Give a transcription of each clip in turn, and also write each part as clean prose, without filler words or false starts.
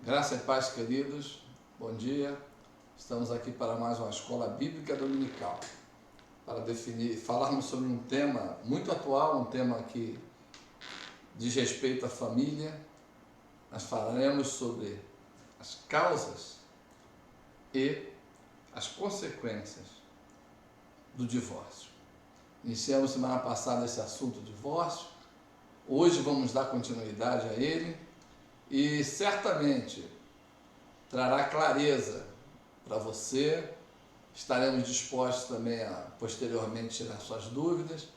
Graça e paz, queridos. Bom dia. Estamos aqui para mais uma escola bíblica dominical, para falarmos sobre um tema muito atual, um tema que diz respeito à família. Nós falaremos sobre as causas e as consequências do divórcio. Iniciamos semana passada esse assunto divórcio. Hoje vamos dar continuidade a ele e certamente trará clareza para você. Estaremos dispostos também a posteriormente tirar suas dúvidas,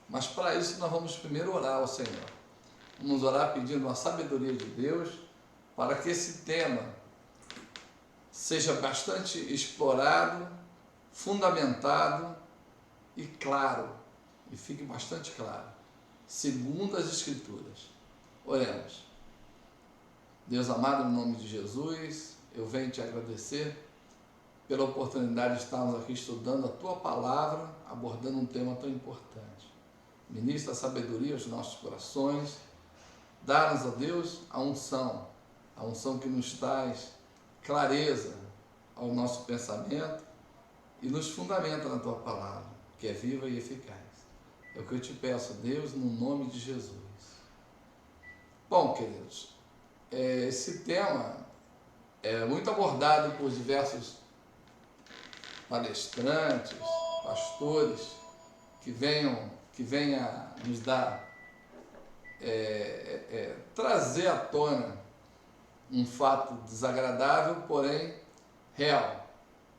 mas para isso nós vamos primeiro orar ao Senhor. Vamos orar pedindo a sabedoria de Deus para que esse tema seja bastante explorado, fundamentado e claro, e fique bastante claro, segundo as Escrituras. Oremos. Deus amado, no nome de Jesus, eu venho te agradecer pela oportunidade de estarmos aqui estudando a Tua Palavra, abordando um tema tão importante. Ministra a sabedoria aos nossos corações, dá-nos, ó Deus, a unção que nos traz clareza ao nosso pensamento e nos fundamenta na Tua Palavra, que é viva e eficaz. É o que eu te peço, Deus, no nome de Jesus. Bom, queridos, esse tema é muito abordado por diversos palestrantes, pastores, que venham nos dar, trazer à tona um fato desagradável, porém real,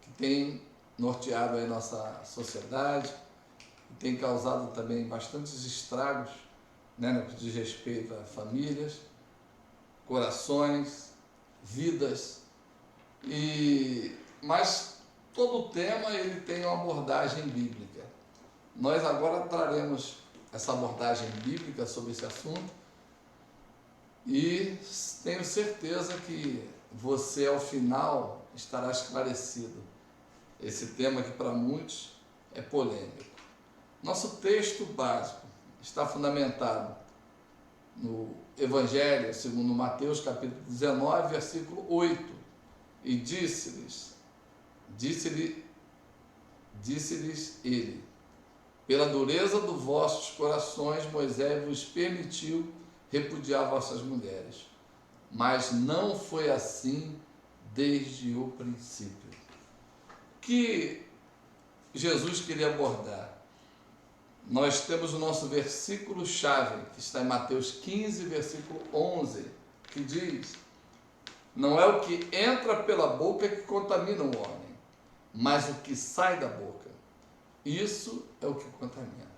que tem norteado a nossa sociedade, que tem causado também bastantes estragos, né, no que diz respeito a famílias, corações, vidas, mas todo o tema ele tem uma abordagem bíblica. Nós agora traremos essa abordagem bíblica sobre esse assunto e tenho certeza que você ao final estará esclarecido. Esse tema que para muitos é polêmico. Nosso texto básico está fundamentado no Evangelho segundo Mateus, capítulo 19, versículo 8. E disse-lhes ele: pela dureza dos vossos corações, Moisés vos permitiu repudiar vossas mulheres, mas não foi assim desde o princípio. O que Jesus queria abordar? Nós temos o nosso versículo-chave, que está em Mateus 15, versículo 11, que diz: não é o que entra pela boca que contamina o homem, mas o que sai da boca. Isso é o que contamina.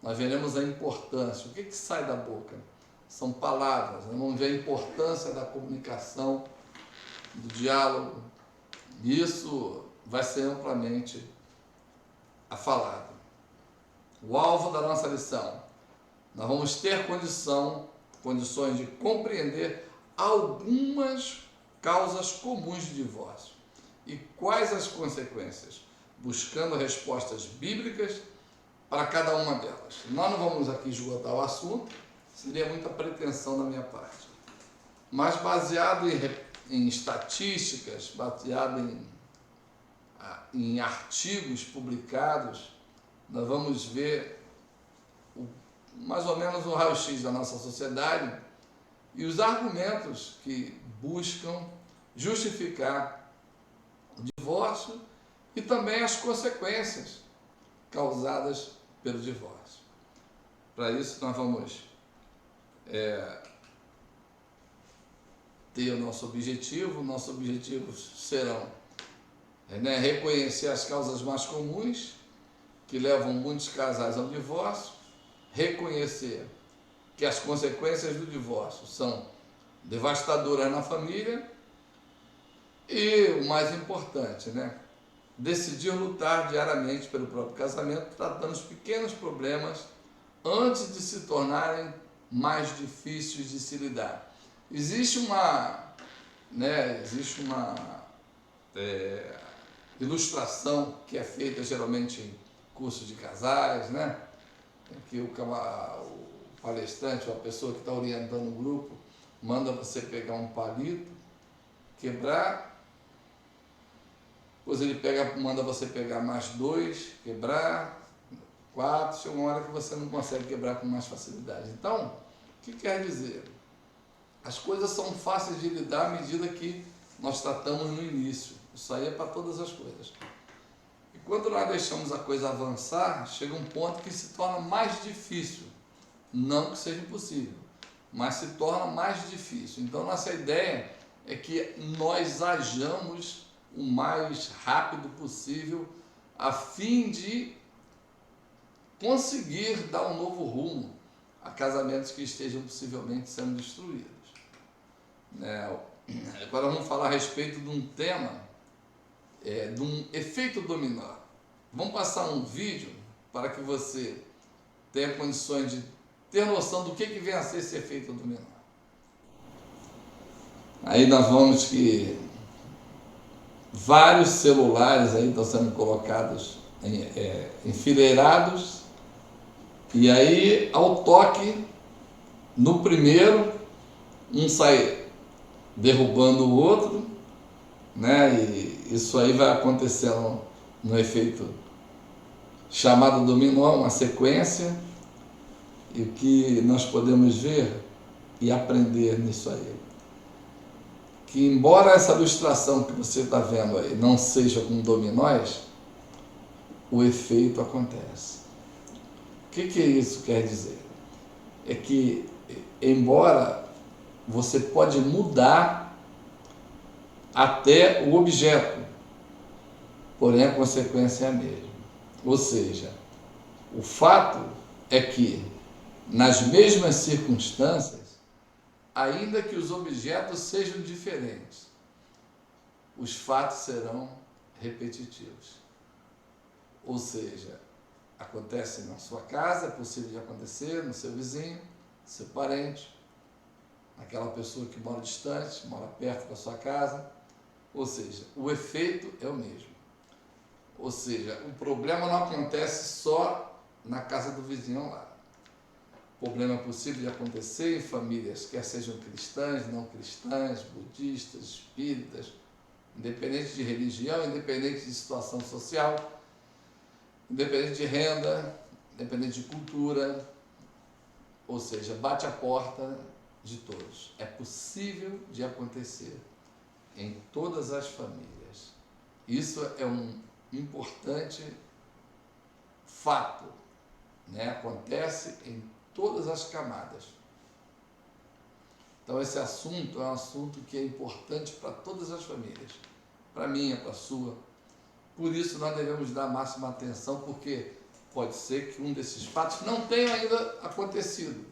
Nós veremos a importância. O que sai da boca? São palavras. Nós vamos ver a importância da comunicação, do diálogo. Isso vai ser amplamente falado. O alvo da nossa lição: nós vamos ter condições de compreender algumas causas comuns de divórcio e quais as consequências, buscando respostas bíblicas para cada uma delas. Nós não vamos aqui esgotar o assunto, seria muita pretensão da minha parte, mas baseado em estatísticas, baseado em artigos publicados, nós vamos ver mais ou menos um raio-x da nossa sociedade e os argumentos que buscam justificar o divórcio e também as consequências causadas pelo divórcio. Para isso nós vamos ter o nosso objetivo. Nossos objetivos serão reconhecer as causas mais comuns que levam muitos casais ao divórcio, reconhecer que as consequências do divórcio são devastadoras na família e, o mais importante, decidir lutar diariamente pelo próprio casamento, tratando os pequenos problemas antes de se tornarem mais difíceis de se lidar. Existe uma ilustração que é feita geralmente em cursos de casais, que o palestrante, ou a pessoa que está orientando o grupo, manda você pegar um palito quebrar, depois ele manda você pegar mais 2, quebrar, 4, chega uma hora que você não consegue quebrar com mais facilidade. Então, o que quer dizer? As coisas são fáceis de lidar à medida que nós tratamos no início. Isso aí é para todas as coisas. E quando nós deixamos a coisa avançar, chega um ponto que se torna mais difícil. Não que seja impossível, mas se torna mais difícil. Então, nossa ideia é que nós ajamos o mais rápido possível a fim de conseguir dar um novo rumo a casamentos que estejam possivelmente sendo destruídos. Agora vamos falar a respeito de um tema, de um efeito dominó. Vamos passar um vídeo para que você tenha condições de ter noção do que vem a ser esse efeito dominó. Aí nós vamos que vários celulares aí estão sendo colocados, enfileirados, e aí ao toque, no primeiro, um sai derrubando o outro, né? E isso aí vai acontecendo no efeito chamado dominó, uma sequência, e o que nós podemos ver e aprender nisso aí, que embora essa ilustração que você está vendo aí não seja com dominóis, o efeito acontece. O que isso quer dizer? É que, embora você pode mudar até o objeto, porém a consequência é a mesma. Ou seja, o fato é que, nas mesmas circunstâncias, ainda que os objetos sejam diferentes, os fatos serão repetitivos. Ou seja, acontece na sua casa, é possível de acontecer no seu vizinho, no seu parente, naquela pessoa que mora distante, mora perto da sua casa. Ou seja, o efeito é o mesmo. Ou seja, o problema não acontece só na casa do vizinho ao lado. O problema é possível de acontecer em famílias, quer sejam cristãs, não cristãs, budistas, espíritas, independente de religião, independente de situação social, independente de renda, independente de cultura, ou seja, bate a porta de todos. É possível de acontecer em todas as famílias. Isso é um importante fato, né? Acontece em todas as camadas. Então esse assunto é um assunto que é importante para todas as famílias, para a minha, para a sua. Por isso nós devemos dar máxima atenção, porque pode ser que um desses fatos não tenha ainda acontecido,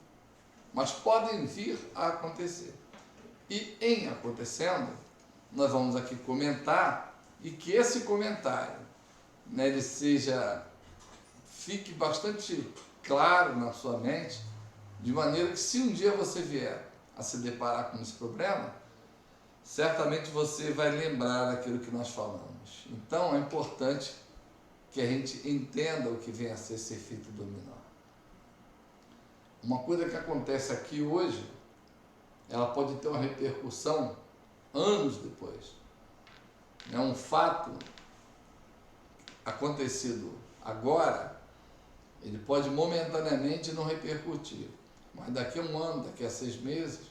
mas podem vir a acontecer. E em acontecendo, nós vamos aqui comentar, e que esse comentário, né, ele fique bastante claro na sua mente, de maneira que se um dia você vier a se deparar com esse problema, certamente você vai lembrar daquilo que nós falamos. Então é importante que a gente entenda o que vem a ser esse efeito dominó. Uma coisa que acontece aqui hoje, ela pode ter uma repercussão anos depois. É um fato acontecido agora, ele pode momentaneamente não repercutir, mas daqui a um ano, daqui a 6 meses,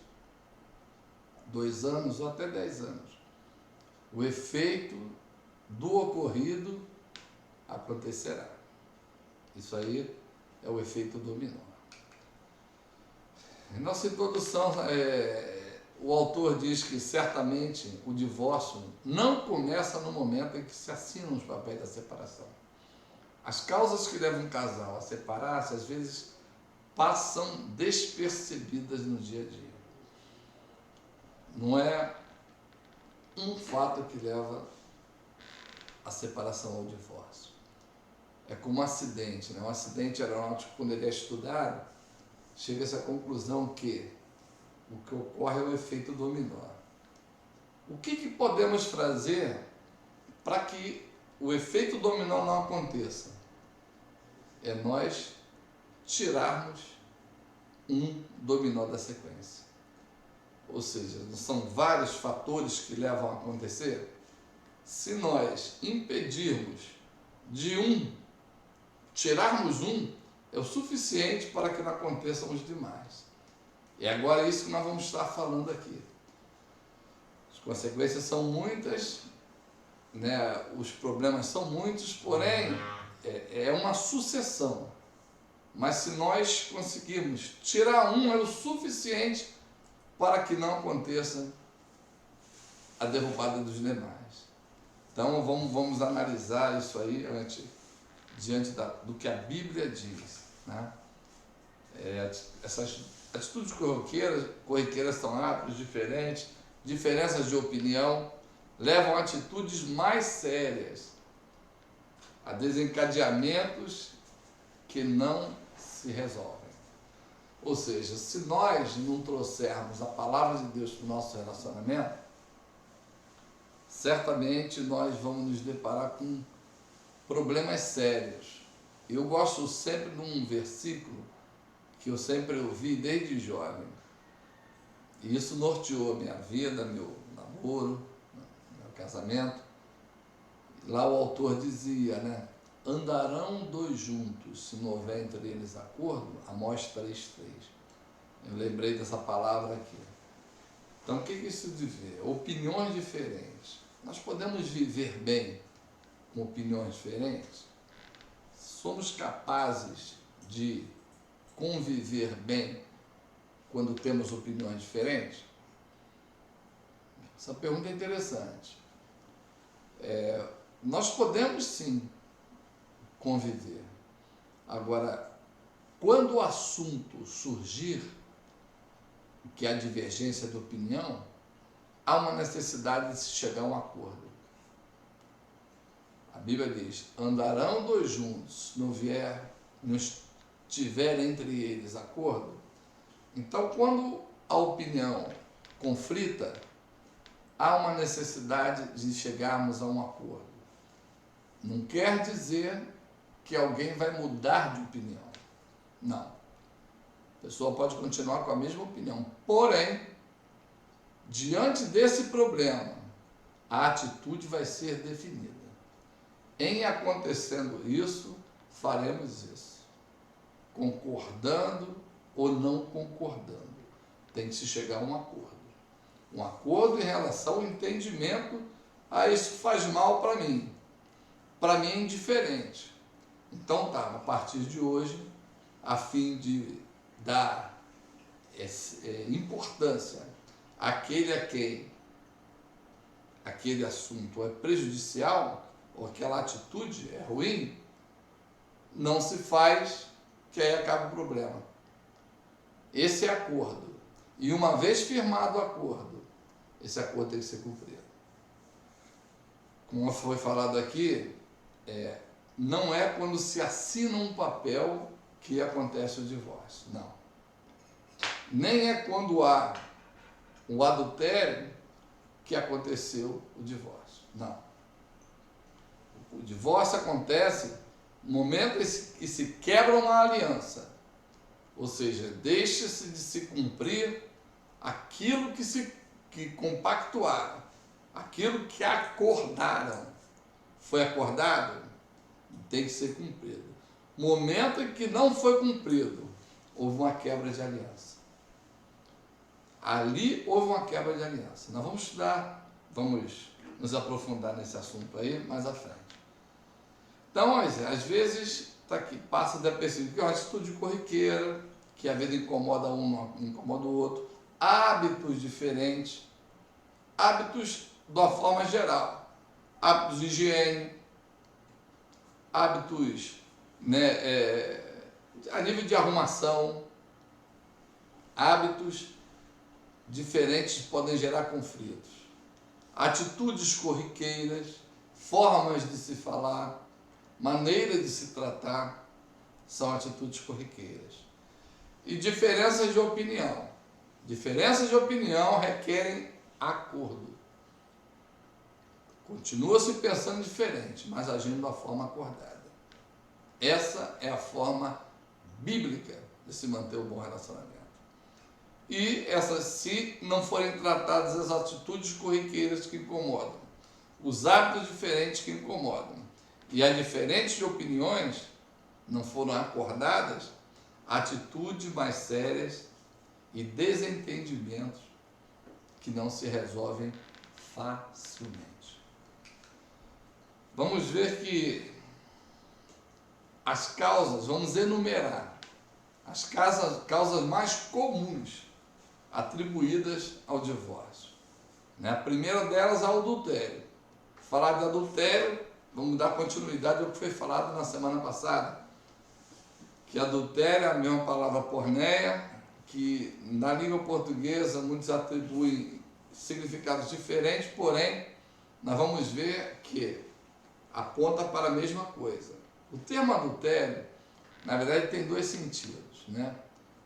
2 anos ou até 10 anos, o efeito do ocorrido acontecerá. Isso aí é o efeito dominó. Em nossa introdução, o autor diz que certamente o divórcio não começa no momento em que se assinam os papéis da separação. As causas que levam um casal a separar-se, às vezes, passam despercebidas no dia a dia. Não é um fato que leva à separação ou ao divórcio. É como um acidente, né? Um acidente aeronáutico, quando ele é estudado, chega-se à conclusão que o que ocorre é o efeito dominó. O que podemos fazer para que o efeito dominó não aconteça? É nós tirarmos um dominó da sequência. ou seja, são vários fatores que levam a acontecer. Se nós impedirmos de tirarmos um, é o suficiente para que não aconteçam os demais. E agora é isso que nós vamos estar falando aqui. As consequências são muitas, né? Os problemas são muitos, porém é uma sucessão. Mas se nós conseguirmos tirar um, é o suficiente para que não aconteça a derrubada dos demais. Então vamos analisar isso aí diante do que a Bíblia diz, né? Essas atitudes corriqueiras são hábitos diferentes, diferenças de opinião, levam a atitudes mais sérias, a desencadeamentos que não se resolvem. Ou seja, se nós não trouxermos a palavra de Deus para o nosso relacionamento, certamente nós vamos nos deparar com problemas sérios. Eu gosto sempre de um versículo que eu sempre ouvi desde jovem, e isso norteou minha vida, meu namoro, meu casamento. Lá o autor dizia, né? Andarão dois juntos, se não houver entre eles acordo, Amós 3:3. Eu lembrei dessa palavra aqui. Então, o que isso diz? Opiniões diferentes. Nós podemos viver bem com opiniões diferentes? Somos capazes de conviver bem quando temos opiniões diferentes? Essa pergunta é interessante. Nós podemos sim conviver. Agora, quando o assunto surgir, que é a divergência de opinião, há uma necessidade de se chegar a um acordo. A Bíblia diz, andarão dois juntos, não estiver entre eles acordo. Então, quando a opinião conflita, há uma necessidade de chegarmos a um acordo. Não quer dizer que alguém vai mudar de opinião. Não. A pessoa pode continuar com a mesma opinião. Porém, diante desse problema, a atitude vai ser definida. Em acontecendo isso, faremos isso. Concordando ou não concordando. Tem que se chegar a um acordo. Um acordo em relação ao entendimento, isso faz mal para mim. Para mim é indiferente. Então tá, a partir de hoje, a fim de dar importância àquele a quem aquele assunto é prejudicial, ou aquela atitude é ruim, não se faz, que aí acaba o problema. Esse é acordo. E uma vez firmado o acordo, esse acordo tem que ser cumprido. Como foi falado aqui, não é quando se assina um papel que acontece o divórcio, não. Nem é quando há o adultério que aconteceu o divórcio, não. O divórcio acontece no momento que se quebra uma aliança, ou seja, deixa-se de se cumprir aquilo que compactuaram, aquilo que acordaram. Foi acordado? Tem que ser cumprido. Momento em que não foi cumprido, houve uma quebra de aliança. Ali houve uma quebra de aliança. Nós vamos estudar, vamos nos aprofundar nesse assunto aí mais à frente. Então, às vezes, passa desapercebido que é uma atitude corriqueira, que às vezes incomoda um, não incomoda o outro, hábitos diferentes, hábitos de uma forma geral, hábitos de higiene, hábitos, né, a nível de arrumação, hábitos diferentes podem gerar conflitos. Atitudes corriqueiras, formas de se falar, maneira de se tratar, são atitudes corriqueiras. E diferenças de opinião. Diferenças de opinião requerem acordo. Continua-se pensando diferente, mas agindo da forma acordada. Essa é a forma bíblica de se manter um bom relacionamento. e essas, se não forem tratadas, as atitudes corriqueiras que incomodam, os hábitos diferentes que incomodam, e as diferentes opiniões não foram acordadas, atitudes mais sérias e desentendimentos que não se resolvem facilmente. Vamos ver que as causas, vamos enumerar as causas mais comuns atribuídas ao divórcio. A primeira delas é o adultério. Falar de adultério, vamos dar continuidade ao que foi falado na semana passada, que adultério é a mesma palavra porneia, que na língua portuguesa muitos atribuem significados diferentes, porém, nós vamos ver que aponta para a mesma coisa. O termo adultério, na verdade, tem dois sentidos, né?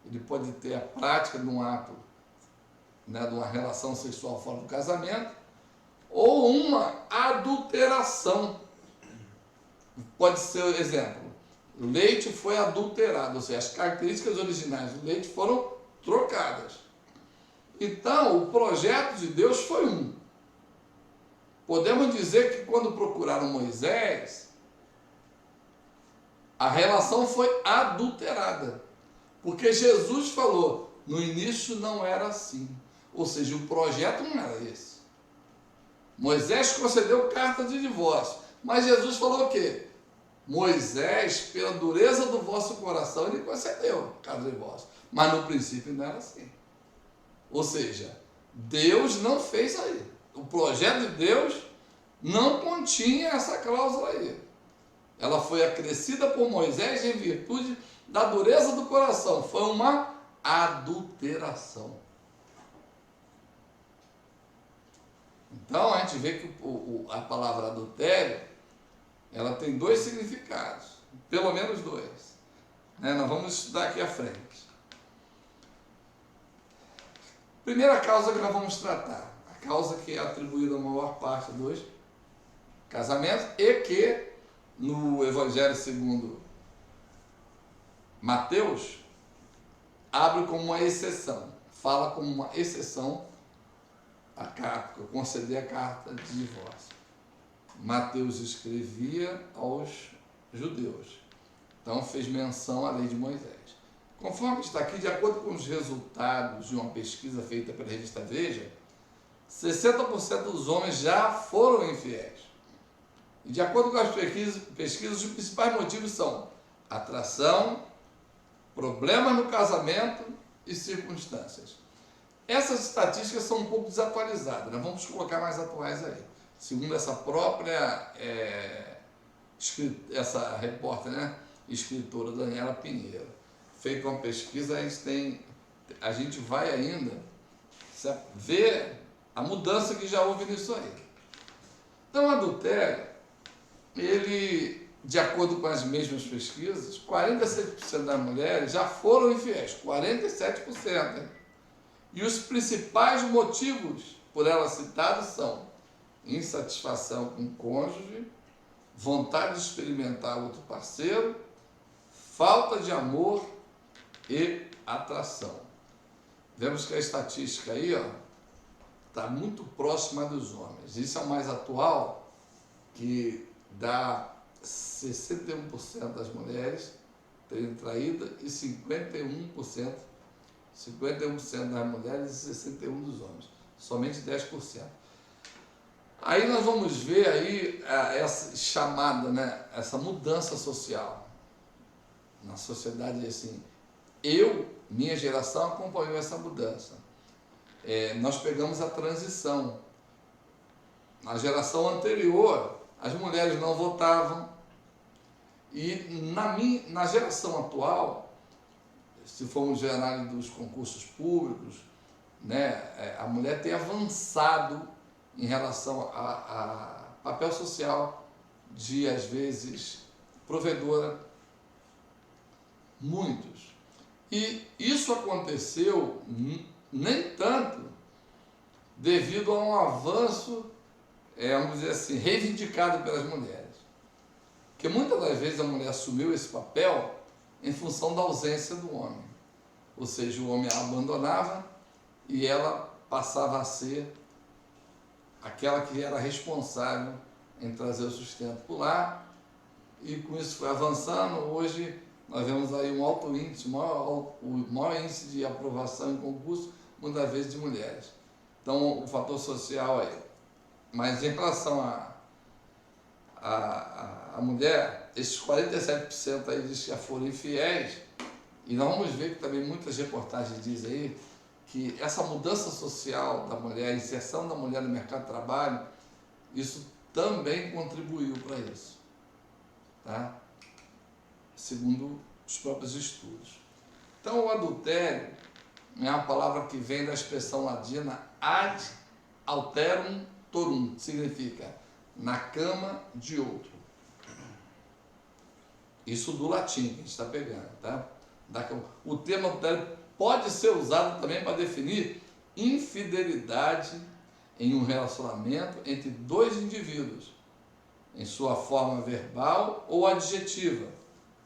Ele pode ter a prática de um ato, né, de uma relação sexual fora do casamento, ou uma adulteração. Pode ser, exemplo, leite foi adulterado, ou seja, as características originais do leite foram trocadas. Então, o projeto de Deus foi um. Podemos dizer que quando procuraram Moisés, a relação foi adulterada. Porque Jesus falou, no início não era assim. Ou seja, o projeto não era esse. Moisés concedeu carta de divórcio. Mas Jesus falou o quê? Moisés, pela dureza do vosso coração, ele concedeu carta de divórcio. Mas no princípio não era assim. Ou seja, Deus não fez aí. O projeto de Deus não continha essa cláusula aí. Ela foi acrescida por Moisés em virtude da dureza do coração. Foi uma adulteração. Então, a gente vê que a palavra adultério, ela tem dois significados, pelo menos dois. Nós vamos estudar aqui à frente. Primeira causa que nós vamos tratar, a causa que é atribuída à maior parte dos casamentos e que no Evangelho segundo Mateus abre como uma exceção, fala como uma exceção a carta, conceder a carta de divórcio. Mateus escrevia aos judeus, então fez menção à lei de Moisés. Conforme está aqui, de acordo com os resultados de uma pesquisa feita pela revista Veja, 60% dos homens já foram infiéis. E de acordo com as pesquisas, os principais motivos são atração, problemas no casamento e circunstâncias. Essas estatísticas são um pouco desatualizadas, nós vamos colocar mais atuais aí. Segundo essa própria essa repórter, né, escritora Daniela Pinheiro, feita uma pesquisa, a gente vai ainda ver a mudança que já houve nisso aí. Então, o adultério, ele, de acordo com as mesmas pesquisas, 46% das mulheres já foram infiéis, 47%. Hein? E os principais motivos por elas citados são insatisfação com o cônjuge, vontade de experimentar outro parceiro, falta de amor e atração. Vemos que a estatística aí está muito próxima dos homens. Isso é o mais atual, que dá 61% das mulheres terem traído e 51% das mulheres e 61% dos homens. Somente 10%. Aí nós vamos ver aí essa chamada, né, essa mudança social. Na sociedade, assim, minha geração acompanhou essa mudança. Nós pegamos a transição. Na geração anterior, as mulheres não votavam. E na geração atual, se formos ver a análise dos concursos públicos, né, a mulher tem avançado em relação a papel social de, às vezes, provedora. Muitos. E isso aconteceu nem tanto devido a um avanço, vamos dizer assim, reivindicado pelas mulheres. Porque muitas das vezes a mulher assumiu esse papel em função da ausência do homem. Ou seja, o homem a abandonava e ela passava a ser aquela que era responsável em trazer o sustento para o lar, e com isso foi avançando. Hoje nós vemos aí um alto índice, o maior índice de aprovação em concurso, muitas vezes de mulheres. Então o fator social aí. Mas em relação a mulher, esses 47% aí diz que já foram infiéis, e nós vamos ver que também muitas reportagens dizem aí que essa mudança social da mulher, a inserção da mulher no mercado de trabalho, isso também contribuiu para isso, tá? Segundo os próprios estudos. Então, o adultério é uma palavra que vem da expressão latina ad alterum torum, significa na cama de outro. Isso do latim que a gente está pegando, tá? O termo adultério pode ser usado também para definir infidelidade em um relacionamento entre dois indivíduos, em sua forma verbal ou adjetiva,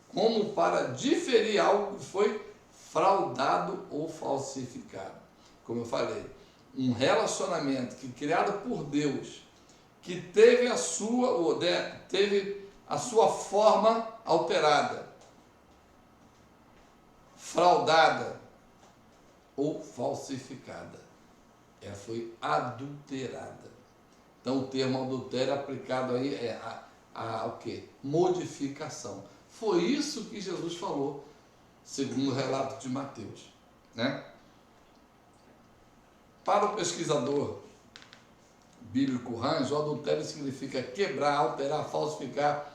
como para diferir algo que foi fraudado ou falsificado. Como eu falei, um relacionamento que criado por Deus, que teve a sua forma alterada, fraudada ou falsificada. Ela foi adulterada. Então o termo adultério aplicado aí é o quê? Modificação. Foi isso que Jesus falou, segundo o relato de Mateus, né? Para o pesquisador bíblico Hans, o adultério significa quebrar, alterar, falsificar,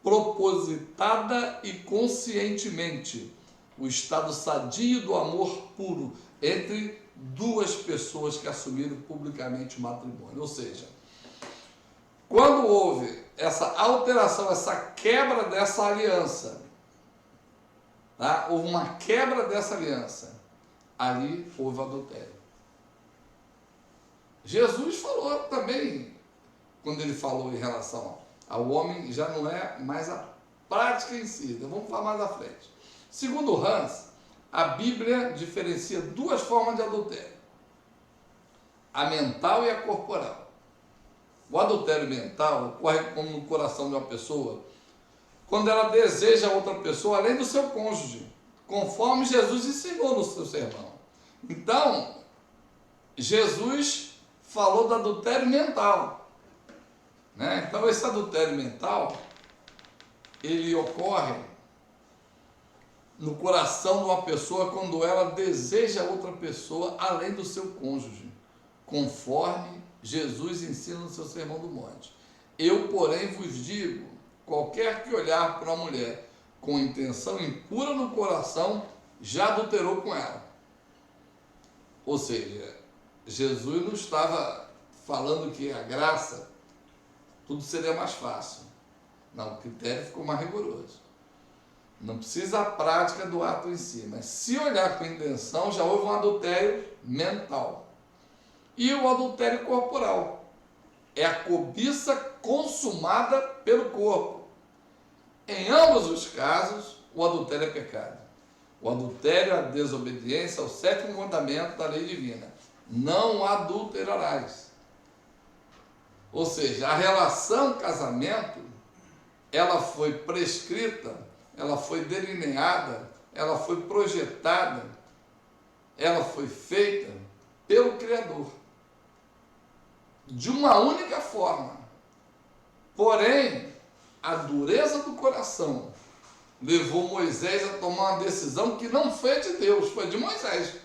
propositada e conscientemente o estado sadio do amor puro entre duas pessoas que assumiram publicamente o matrimônio. Ou seja, quando houve essa alteração, essa quebra dessa aliança, tá? Houve uma quebra dessa aliança, ali houve adultério. Jesus falou também, quando ele falou em relação ao homem, já não é mais a prática em si. Então vamos falar mais à frente. Segundo Hans, a Bíblia diferencia duas formas de adultério: a mental e a corporal. O adultério mental ocorre como no coração de uma pessoa quando ela deseja outra pessoa além do seu cônjuge, conforme Jesus ensinou no seu sermão. Então, Jesus falou do adultério mental, né? Então, esse adultério mental, ele ocorre no coração de uma pessoa quando ela deseja outra pessoa além do seu cônjuge, conforme Jesus ensina no seu Sermão do Monte. Eu, porém, vos digo, qualquer que olhar para uma mulher com intenção impura no coração, já adulterou com ela. Ou seja, Jesus não estava falando que a graça, tudo seria mais fácil. Não, o critério ficou mais rigoroso. Não precisa a prática do ato em si, mas se olhar com intenção, já houve um adultério mental. E o adultério corporal é a cobiça consumada pelo corpo. Em ambos os casos, o adultério é pecado. O adultério é a desobediência ao sétimo mandamento da lei divina: não adulterarás. Ou seja, a relação casamento, ela foi prescrita, ela foi delineada, ela foi projetada, ela foi feita pelo Criador, de uma única forma. Porém, a dureza do coração levou Moisés a tomar uma decisão que não foi de Deus, foi de Moisés.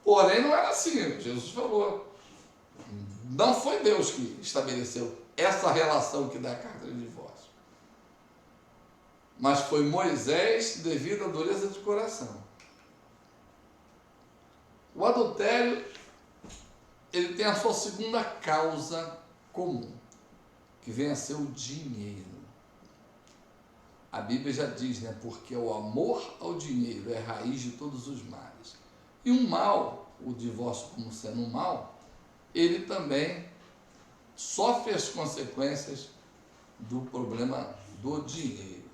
Porém, não era assim. Jesus falou, não foi Deus que estabeleceu essa relação que dá a carta de divórcio, mas foi Moisés devido à dureza de coração. O adultério, ele tem a sua segunda causa comum, que vem a ser o dinheiro. A Bíblia já diz, né? Porque o amor ao dinheiro é raiz de todos os males. E o mal, o divórcio como sendo um mal, ele também sofre as consequências do problema do dinheiro.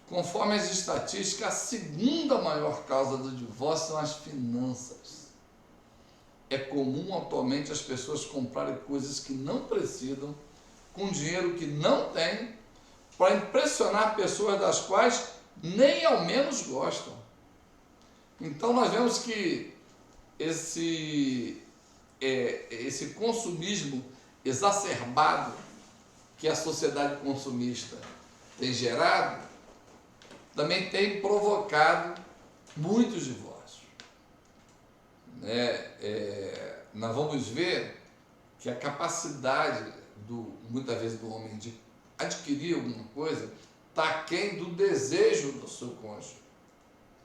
Conforme as estatísticas, a segunda maior causa do divórcio são as finanças. É comum atualmente as pessoas comprarem coisas que não precisam, com dinheiro que não têm, para impressionar pessoas das quais nem ao menos gostam. Então nós vemos que esse consumismo exacerbado que a sociedade consumista tem gerado, também tem provocado muitos divórcios. Nós vamos ver que a capacidade, muitas vezes, do homem de adquirir alguma coisa está aquém do desejo do seu cônjuge,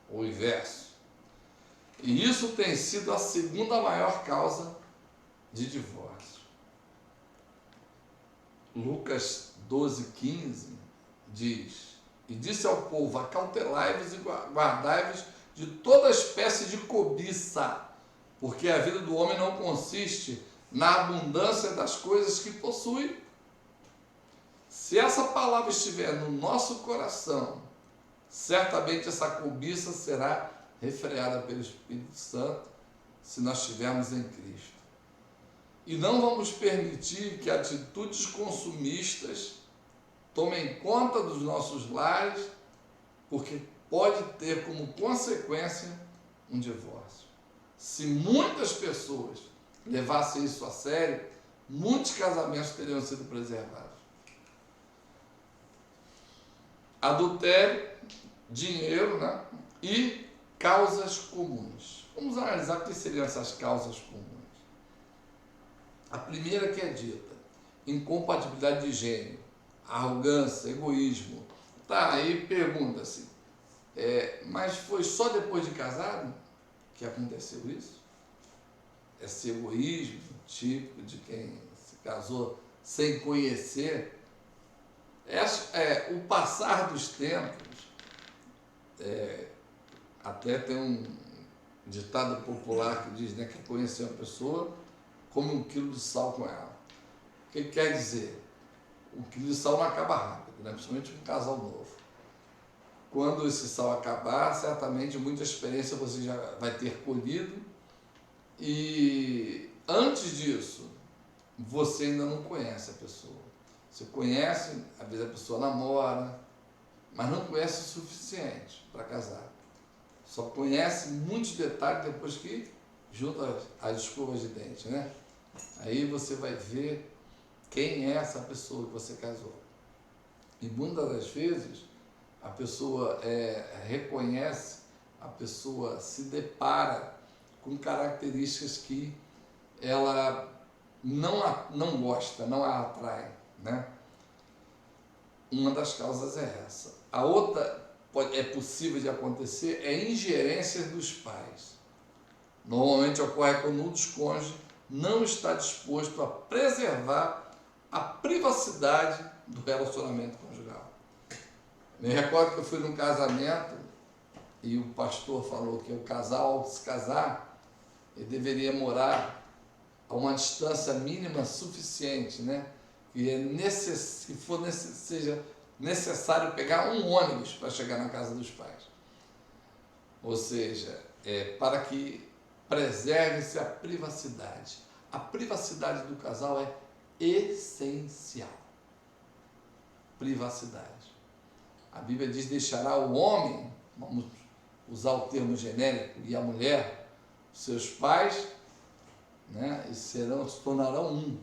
ou o inverso. E isso tem sido a segunda maior causa de divórcio. Lucas 12,15 diz: e disse ao povo: acautelai-vos e guardai-vos de toda espécie de cobiça, porque a vida do homem não consiste na abundância das coisas que possui. Se essa palavra estiver no nosso coração, certamente essa cobiça será refreada pelo Espírito Santo, se nós estivermos em Cristo. E não vamos permitir que atitudes consumistas tomem conta dos nossos lares, porque pode ter como consequência um divórcio. Se muitas pessoas levassem isso a sério, muitos casamentos teriam sido preservados. Adultério, dinheiro, né? E causas comuns. Vamos analisar o que seriam essas causas comuns. A primeira que é dita: incompatibilidade de gênero, arrogância, egoísmo. Tá, aí pergunta-se, mas foi só depois de casado que aconteceu isso? Esse egoísmo típico de quem se casou sem conhecer. O passar dos tempos, até tem um ditado popular que diz, né, que conhecer uma pessoa come 1 quilo de sal com ela. O que quer dizer? 1 quilo de sal não acaba rápido, né? Principalmente um casal novo. Quando esse sal acabar, certamente muita experiência você já vai ter colhido, e antes disso, você ainda não conhece a pessoa. Você conhece, às vezes a pessoa namora, mas não conhece o suficiente para casar. Só conhece muitos detalhes depois que junta as escovas de dente, né? Aí você vai ver quem é essa pessoa que você casou. E muitas das vezes a pessoa reconhece, a pessoa se depara com características que ela não gosta, não a atrai, né? Uma das causas é essa. A outra é possível de acontecer ingerências dos pais. Normalmente ocorre quando um dos cônjuges não está disposto a preservar a privacidade do relacionamento conjugal. Me recordo que eu fui num casamento e o pastor falou que o casal, ao se casar, ele deveria morar a uma distância mínima suficiente, né? Seja necessário pegar um ônibus para chegar na casa dos pais. Ou seja, para que preserve-se a privacidade. A privacidade do casal é essencial. Privacidade. A Bíblia diz: deixará o homem, vamos usar o termo genérico, e a mulher, seus pais, né, e se tornarão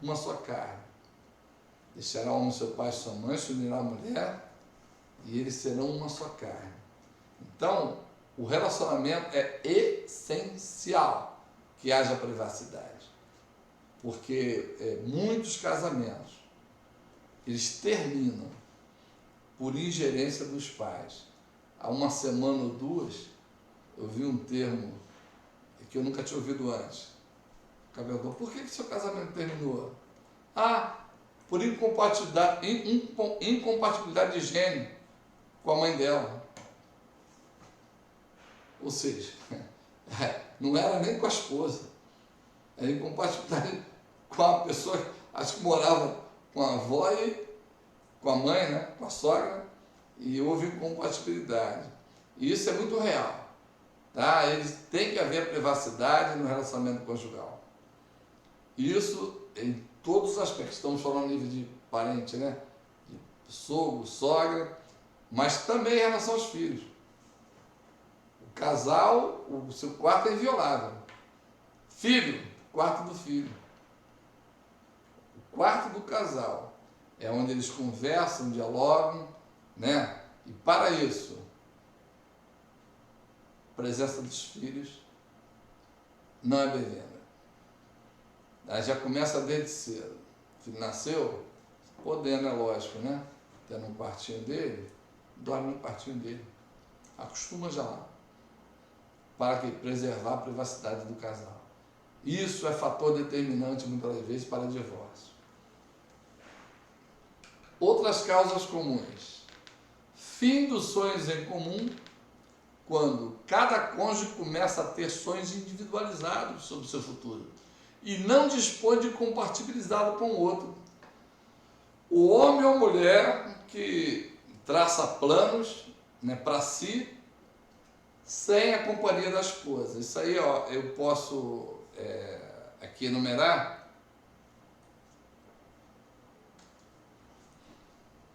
uma só carne. Deixará o homem seu pai e sua mãe, se unirá à mulher, e eles serão uma só carne. Então, o relacionamento é essencial que haja privacidade, porque muitos casamentos, eles terminam por ingerência dos pais. Há uma semana ou duas, eu vi um termo que eu nunca tinha ouvido antes. O cabelo, por que seu casamento terminou? Por incompatibilidade de gênero com a mãe dela. Ou seja, não era nem com a esposa, era incompatibilidade com a pessoa, acho que morava com a avó e com a mãe, né? Com a sogra, e houve incompatibilidade. E isso é muito real. Tá? Tem que haver privacidade no relacionamento conjugal. Isso em todos os aspectos. Estamos falando a nível de parente, né? De sogro, sogra, mas também em relação aos filhos. O casal, o seu quarto é inviolável. Filho, quarto do filho. O quarto do casal é onde eles conversam, dialogam, né? E para isso, a presença dos filhos não é bem-vinda. Aí já começa desde cedo. O filho nasceu, podendo, é lógico, né? Tendo um quartinho dele, dorme no quartinho dele. Acostuma já lá. Para que? Preservar a privacidade do casal. Isso é fator determinante, muitas vezes, para divórcio. Outras causas comuns. Fim dos sonhos em comum, quando cada cônjuge começa a ter sonhos individualizados sobre o seu futuro e não dispõe de compatibilizá-lo com o outro. O homem ou mulher que traça planos, né, para si, sem a companhia da esposa. Isso aí, ó, eu posso aqui enumerar.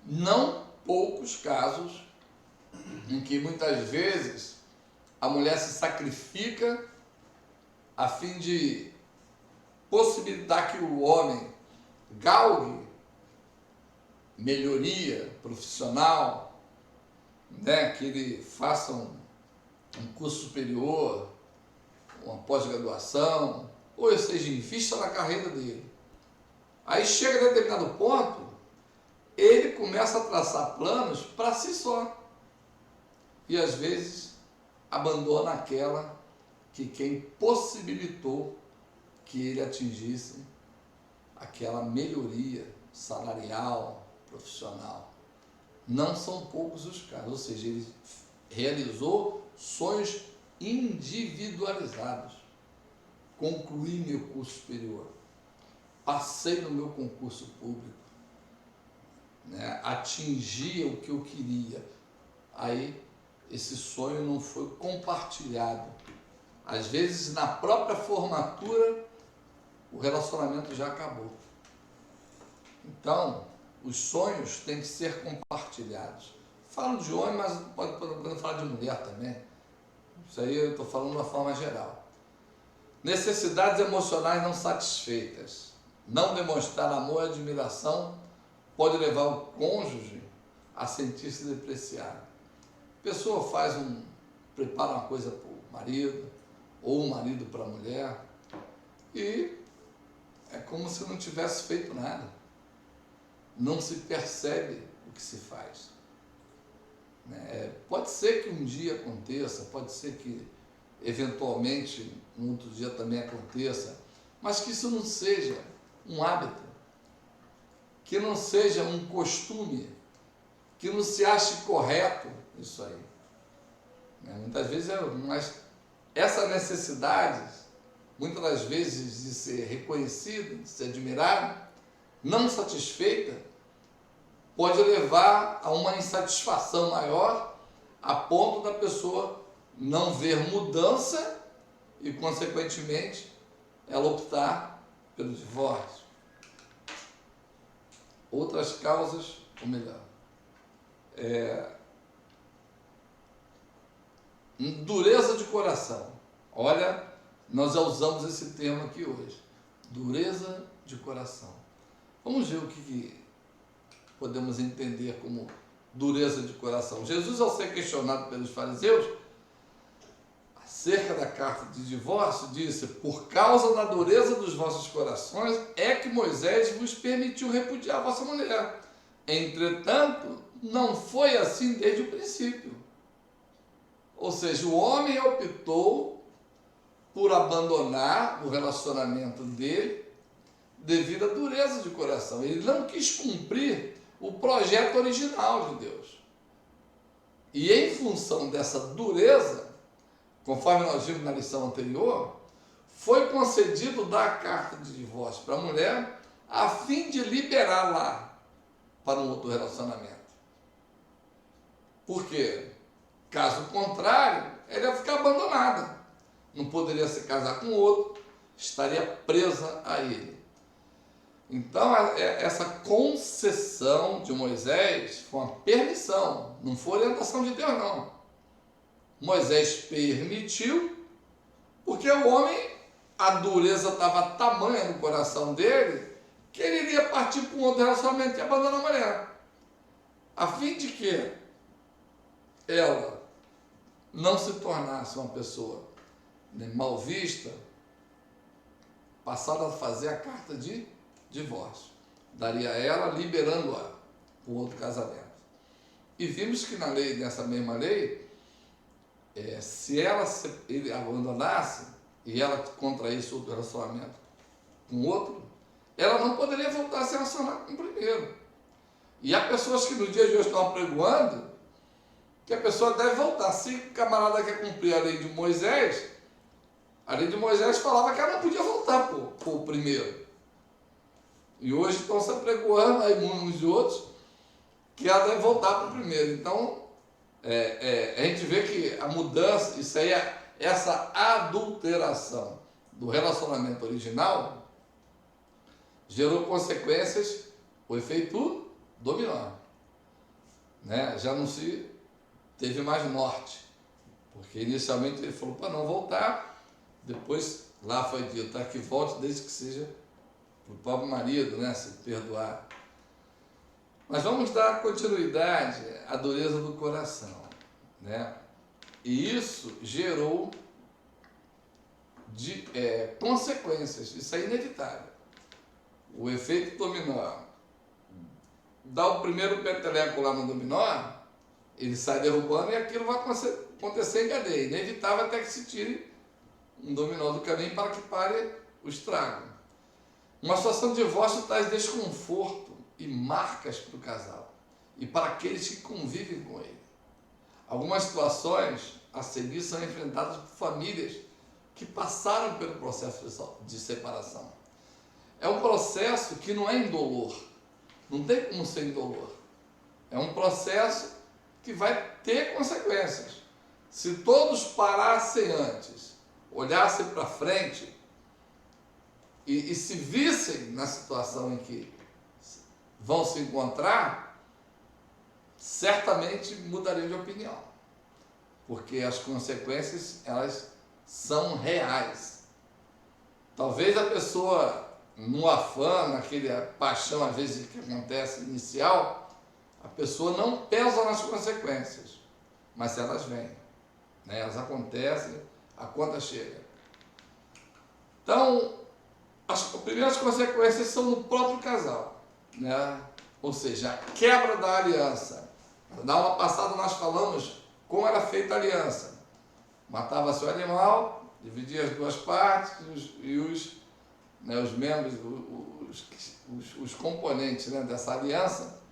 Não poucos casos em que muitas vezes a mulher se sacrifica a fim de possibilitar que o homem galgue melhoria profissional, né? Que ele faça um curso superior, uma pós-graduação, ou seja, invista na carreira dele. Aí chega a determinado ponto, ele começa a traçar planos para si só. E às vezes abandona aquela que quem possibilitou que ele atingisse aquela melhoria salarial, profissional. Não são poucos os casos, ou seja, ele realizou sonhos individualizados. Concluí meu curso superior, passei no meu concurso público, né? Atingi o que eu queria. Aí esse sonho não foi compartilhado. Às vezes, na própria formatura, o relacionamento já acabou. Então, os sonhos têm que ser compartilhados. Falo de homem, mas podemos falar de mulher também. Isso aí eu estou falando de uma forma geral. Necessidades emocionais não satisfeitas. Não demonstrar amor e admiração pode levar o cônjuge a sentir-se depreciado. A pessoa prepara uma coisa para o marido, ou o marido para a mulher, e é como se não tivesse feito nada. Não se percebe o que se faz. Pode ser que um dia aconteça, pode ser que eventualmente um outro dia também aconteça, mas que isso não seja um hábito, que não seja um costume, que não se ache correto isso aí. Muitas vezes mas essa necessidade, muitas das vezes, de ser reconhecido, de ser admirado, não satisfeita, pode levar a uma insatisfação maior, a ponto da pessoa não ver mudança e, consequentemente, ela optar pelo divórcio. Outras causas, ou melhor, dureza de coração. Olha, nós já usamos esse termo aqui hoje. Dureza de coração. Vamos ver o que podemos entender como dureza de coração. Jesus, ao ser questionado pelos fariseus acerca da carta de divórcio, disse: por causa da dureza dos vossos corações é que Moisés vos permitiu repudiar a vossa mulher. Entretanto, não foi assim desde o princípio. Ou seja, o homem optou por abandonar o relacionamento dele devido à dureza de coração. Ele não quis cumprir o projeto original de Deus. E em função dessa dureza, conforme nós vimos na lição anterior, foi concedido dar a carta de divórcio para a mulher a fim de liberá-la para um outro relacionamento. Porque, caso contrário, ela ia ficar abandonada. Não poderia se casar com outro, estaria presa a ele. Então, essa concessão de Moisés foi uma permissão, não foi orientação de Deus, não. Moisés permitiu, porque o homem, a dureza estava tamanha no coração dele, que ele iria partir para um outro relacionamento e abandonar a mulher. A fim de que ela não se tornasse uma pessoa mal vista, passaram a fazer a carta de divórcio. Daria a ela, liberando-a para o outro casamento. E vimos que na lei, nessa mesma lei, se ele abandonasse e ela contraísse outro relacionamento com outro, ela não poderia voltar a se relacionar com o primeiro. E há pessoas que no dia de hoje estão apregoando que a pessoa deve voltar. Se o camarada quer cumprir a lei de Moisés, a lei de Moisés falava que ela não podia voltar para o primeiro. E hoje estão se apregoando aí uns e outros que ela deve voltar para o primeiro. Então, a gente vê que a mudança, isso aí essa adulteração do relacionamento original gerou consequências, o efeito dominó. Né? Já não se teve mais morte, porque inicialmente ele falou para não voltar, depois lá foi dito, que volte desde que seja para o próprio marido, né, se perdoar. Mas vamos dar continuidade à dureza do coração, né? E isso gerou consequências, isso é inevitável. O efeito dominó, dá o primeiro peteleco lá no dominó, ele sai derrubando e aquilo vai acontecer em cadeia, inevitável até que se tire um dominó do caminho para que pare o estrago. Uma situação de divórcio traz desconforto e marcas para o casal e para aqueles que convivem com ele. Algumas situações a seguir são enfrentadas por famílias que passaram pelo processo de separação. É um processo que não é indolor, não tem como ser indolor. É um processo que vai ter consequências. Se todos parassem antes, olhassem para frente e se vissem na situação em que vão se encontrar, certamente mudariam de opinião, porque as consequências, elas são reais. Talvez a pessoa, no afã, naquele paixão às vezes que acontece inicial, a pessoa não pensa nas consequências, mas elas vêm, né? Elas acontecem, a conta chega. Então, as primeiras consequências são no próprio casal, né? Ou seja, a quebra da aliança. Na aula passada nós falamos como era feita a aliança. Matava-se o animal, dividia as duas partes e os membros, os componentes, né, dessa aliança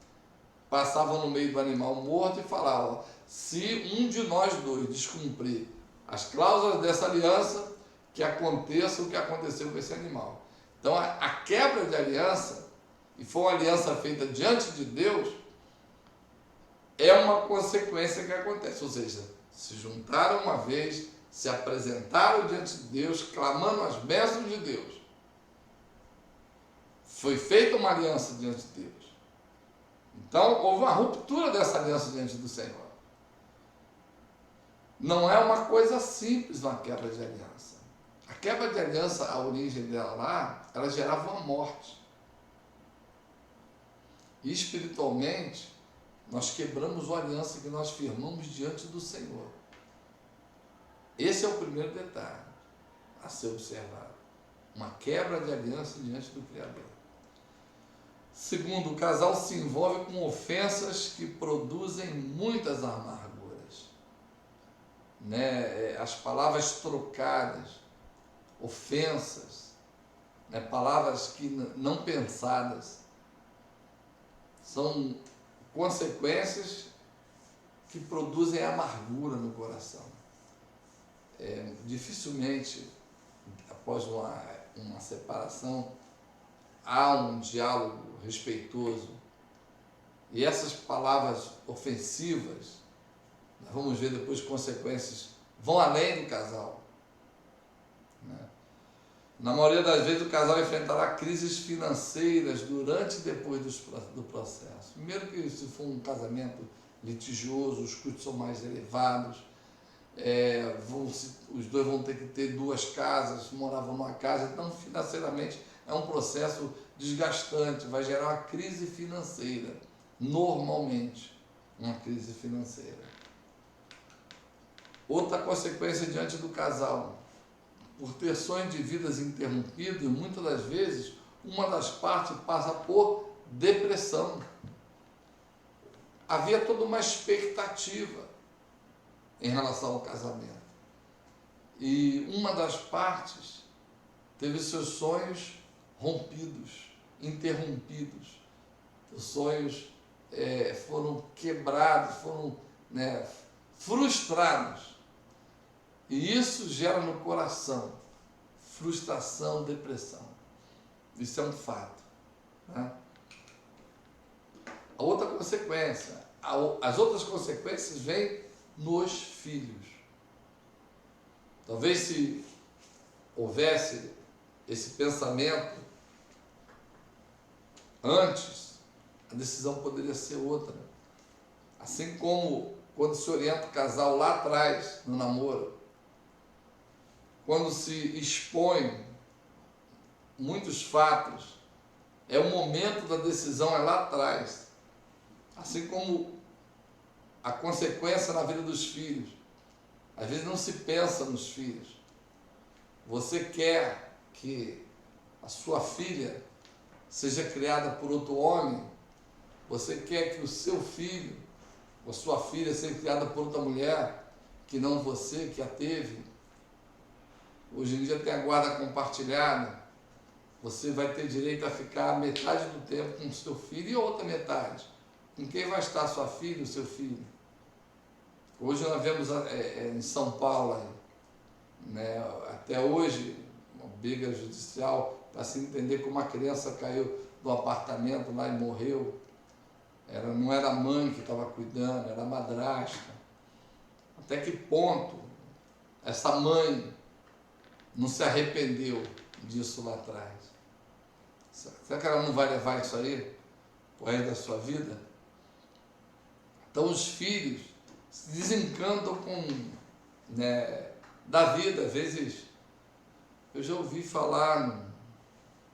passavam no meio do animal morto e falavam: se um de nós dois descumprir as cláusulas dessa aliança, que aconteça o que aconteceu com esse animal. Então a quebra de aliança, e foi uma aliança feita diante de Deus, é uma consequência que acontece. Ou seja, se juntaram uma vez, se apresentaram diante de Deus, clamando as bênçãos de Deus. Foi feita uma aliança diante de Deus. Então, houve uma ruptura dessa aliança diante do Senhor. Não é uma coisa simples uma quebra de aliança. A quebra de aliança, a origem dela lá, ela gerava uma morte. E espiritualmente, nós quebramos a aliança que nós firmamos diante do Senhor. Esse é o primeiro detalhe a ser observado. Uma quebra de aliança diante do Criador. Segundo, o casal se envolve com ofensas que produzem muitas amarguras. Né? As palavras trocadas, ofensas, né? Palavras que não pensadas, são consequências que produzem amargura no coração. Dificilmente, após uma separação, há um diálogo respeitoso. E essas palavras ofensivas, Nós vamos ver depois consequências, vão além do casal. Né? Na maioria das vezes o casal enfrentará crises financeiras durante e depois do processo. Primeiro que se for um casamento litigioso, os custos são mais elevados, os dois vão ter que ter 2 casas, moravam numa casa, então financeiramente é um processo desgastante, vai gerar uma crise financeira, normalmente uma crise financeira. Outra consequência diante do casal, por ter sonhos de vidas interrompidos, muitas das vezes uma das partes passa por depressão. Havia toda uma expectativa em relação ao casamento. E uma das partes teve seus sonhos rompidos, interrompidos. Os sonhos foram quebrados, foram frustrados. E isso gera no coração frustração, depressão. Isso é um fato. Né? A outra consequência, as outras consequências vêm nos filhos. Talvez se houvesse esse pensamento antes, a decisão poderia ser outra. Assim como quando se orienta o casal lá atrás, no namoro, quando se expõe muitos fatos, é o momento da decisão, é lá atrás. Assim como a consequência na vida dos filhos. Às vezes não se pensa nos filhos. Você quer que a sua filha seja criada por outro homem? Você quer que o seu filho ou a sua filha seja criada por outra mulher que não você, que a teve? Hoje em dia tem a guarda compartilhada. Você vai ter direito a ficar metade do tempo com o seu filho e a outra metade. Com quem vai estar sua filha, o seu filho? Hoje nós vemos em São Paulo, né, até hoje, uma briga judicial para se entender como uma criança caiu do apartamento lá e morreu. Não era a mãe que estava cuidando, era a madrasta. Até que ponto essa mãe não se arrependeu disso lá atrás? Será que ela não vai levar isso aí pro resto da sua vida? Então os filhos se desencantam da vida. Às vezes, eu já ouvi falar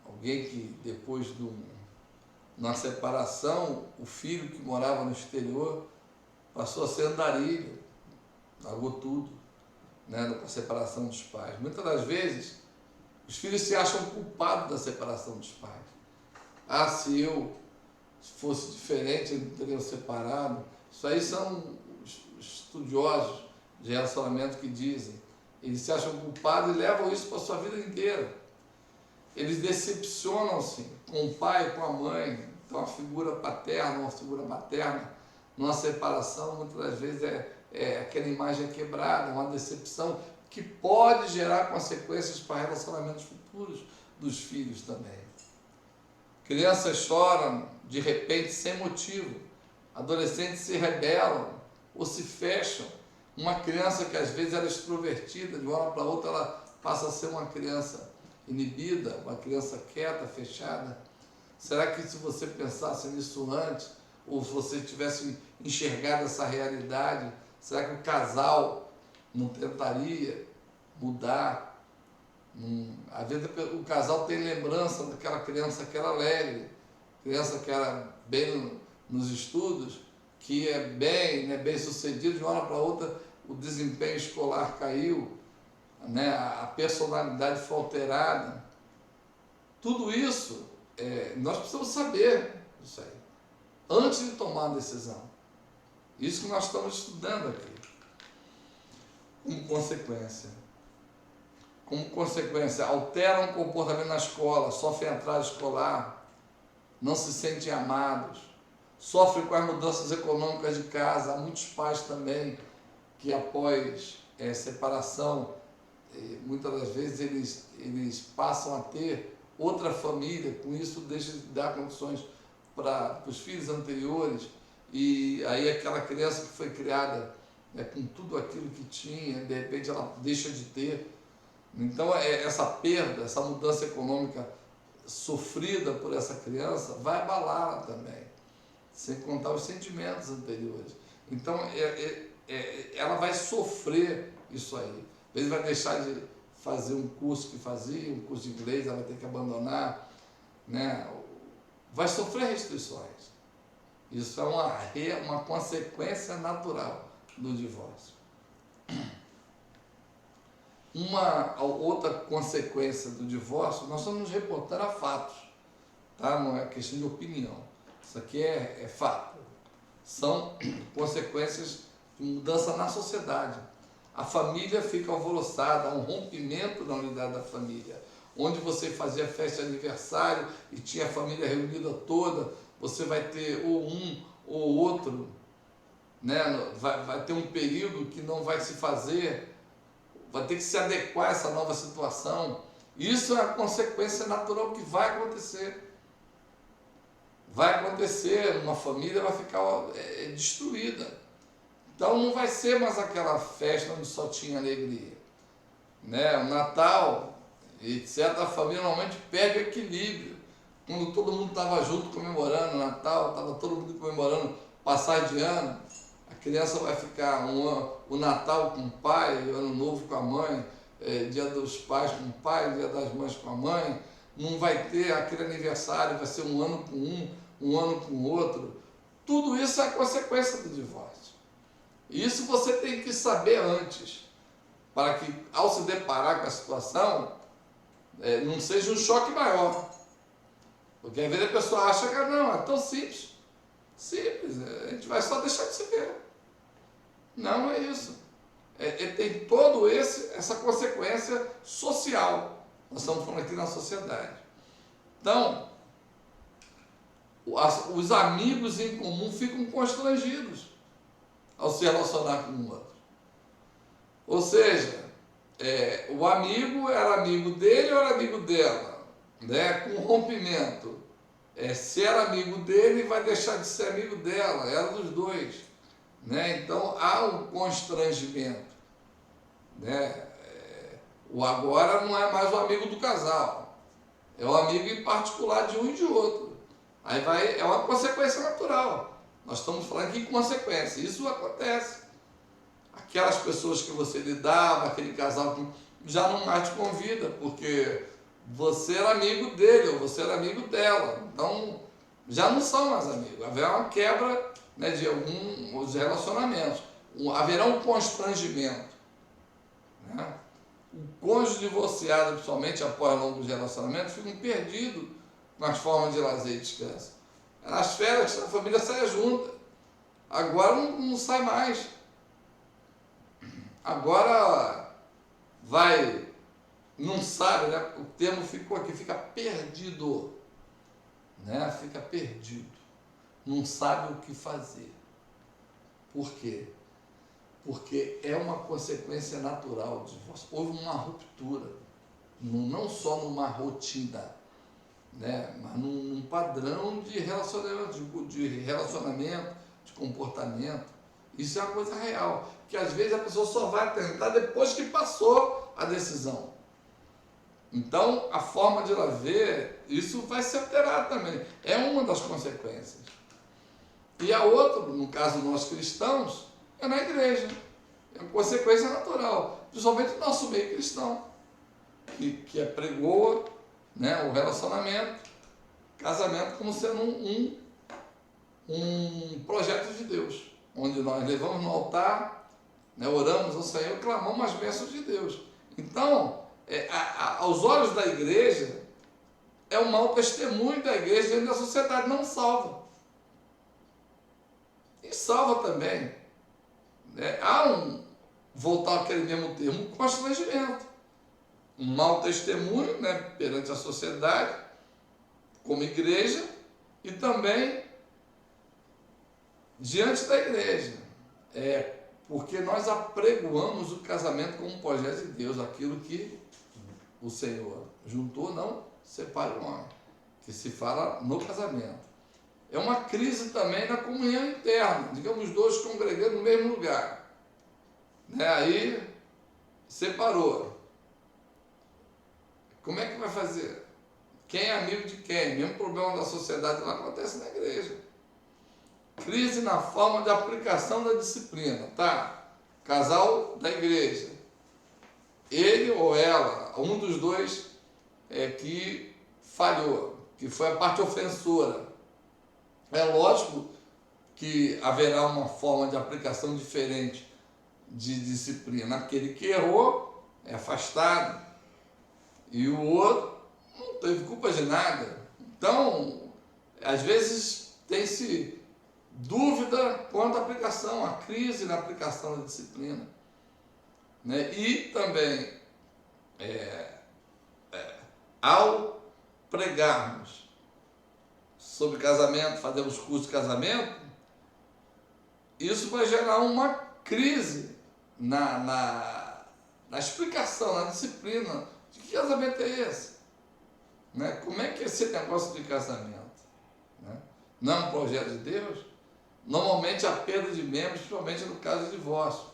alguém que depois de uma separação, o filho que morava no exterior passou a ser andarilho, largou tudo, com a separação dos pais. Muitas das vezes, os filhos se acham culpados da separação dos pais. Se eu fosse diferente, eles não teriam separado. Isso aí são estudiosos de relacionamento que dizem. Eles se acham culpados e levam isso para a sua vida inteira. Eles decepcionam-se com o pai, com a mãe. Então, a figura paterna, uma figura materna, numa separação, muitas das vezes aquela imagem é quebrada, uma decepção que pode gerar consequências para relacionamentos futuros dos filhos também. Crianças choram de repente sem motivo. Adolescentes se rebelam ou se fecham. Uma criança que às vezes era extrovertida, de uma hora para outra ela passa a ser uma criança inibida, uma criança quieta, fechada. Será que se você pensasse nisso antes, ou se você tivesse enxergado essa realidade, será que o casal não tentaria mudar? Às vezes o casal tem lembrança daquela criança que era alegre, criança que era bem nos estudos, que é bem sucedido, de uma hora para outra o desempenho escolar caiu, a personalidade foi alterada. Tudo isso, nós precisamos saber isso aí, antes de tomar a decisão. Isso que nós estamos estudando aqui. Como consequência, alteram o comportamento na escola, sofrem atraso escolar, não se sentem amados, sofrem com as mudanças econômicas de casa. Há muitos pais também que após separação, muitas das vezes eles passam a ter outra família, com isso deixa de dar condições para os filhos anteriores, e aí aquela criança que foi criada com tudo aquilo que tinha, de repente ela deixa de ter. Então, essa perda, essa mudança econômica sofrida por essa criança vai abalá-la também, sem contar os sentimentos anteriores. Então, ela vai sofrer isso aí. Às vezes vai deixar de fazer um curso que fazia, um curso de inglês, ela vai ter que abandonar, né? Vai sofrer restrições. Isso é uma consequência natural do divórcio. Uma outra consequência do divórcio, nós estamos nos reportando a fatos, tá? Não é questão de opinião. Isso aqui é fato. São consequências de mudança na sociedade. A família fica alvoroçada, há um rompimento na unidade da família. Onde você fazia festa de aniversário e tinha a família reunida toda, você vai ter ou um ou outro, né? Vai ter um período que não vai se fazer, vai ter que se adequar a essa nova situação. Isso é a consequência natural que vai acontecer. Vai acontecer, uma família vai ficar destruída. Então não vai ser mais aquela festa onde só tinha alegria, né? O Natal, etc., a família normalmente perde o equilíbrio. Quando todo mundo estava junto comemorando o Natal, estava todo mundo comemorando passagem de ano, a criança vai ficar o Natal com o pai, o Ano Novo com a mãe, Dia dos Pais com o pai, Dia das Mães com a mãe, não vai ter aquele aniversário, vai ser um ano com um ano com o outro. Tudo isso é consequência do divórcio. Isso você tem que saber antes, para que ao se deparar com a situação, não seja um choque maior. Porque às vezes a pessoa acha que não, é tão simples. Simples, a gente vai só deixar de se ver. Não é isso. Tem todo essa consequência social. Nós estamos falando aqui na sociedade. Então, os amigos em comum ficam constrangidos ao se relacionar com o outro. Ou seja, o amigo era amigo dele ou era amigo dela? Né? Com o rompimento, se era amigo dele, vai deixar de ser amigo dela, era dos dois, né? Então há um constrangimento, né? O agora não é mais o amigo do casal, é o amigo em particular de um e de outro. Aí é uma consequência natural. Nós estamos falando aqui em consequência, isso acontece. Aquelas pessoas que você lidava, aquele casal que já não mais te convida, porque você era amigo dele ou você era amigo dela, então já não são mais amigos. Haverá uma quebra, né, de alguns relacionamentos, haverá um constrangimento, né? O cônjuge divorciado, principalmente após longos relacionamentos, ficam perdidos nas formas de lazer e descanso. Nas férias a família sai junta, agora não sai mais. Agora não sabe, né? O termo ficou aqui, fica perdido, né? Fica perdido, não sabe o que fazer. Por quê? Porque é uma consequência natural do divórcio. Houve uma ruptura, não só numa rotina, né? Mas num padrão de relacionamento, de comportamento. Isso é uma coisa real, que às vezes a pessoa só vai tentar depois que passou a decisão. Então, a forma de ela ver, isso vai se alterar também. É uma das consequências. E a outra, no caso nós cristãos, é na igreja. É uma consequência natural, principalmente no nosso meio cristão, que apregoa, né, o relacionamento, casamento como sendo um projeto de Deus, onde nós levamos no altar, né, oramos ao Senhor, clamamos as bênçãos de Deus. Então, aos olhos da igreja, é um mau testemunho da igreja dentro da sociedade, não salva. E salva também. Né? Há voltar àquele mesmo termo, um constrangimento. Um mau testemunho, né, perante a sociedade, como igreja, e também diante da igreja. Porque nós apregoamos o casamento como um projeto de Deus, aquilo que o Senhor juntou, não separe o homem, que se fala no casamento. É uma crise também na comunhão interna, digamos, dois congregando no mesmo lugar. né? Aí separou. Como é que vai fazer? Quem é amigo de quem? Mesmo problema da sociedade não acontece na igreja. Crise na forma de aplicação da disciplina, tá? Casal da igreja. Ele ou ela, um dos dois que falhou, que foi a parte ofensora. É lógico que haverá uma forma de aplicação diferente de disciplina. Aquele que errou é afastado e o outro não teve culpa de nada. Então, às vezes tem-se dúvida quanto à aplicação, a crise na aplicação da disciplina, né? E também, ao pregarmos sobre casamento, fazemos curso de casamento, isso vai gerar uma crise na explicação, na disciplina. De que casamento é esse? Né? Como é que é esse negócio de casamento? Né? Não é um projeto de Deus? Normalmente a perda de membros, principalmente no caso de divórcio,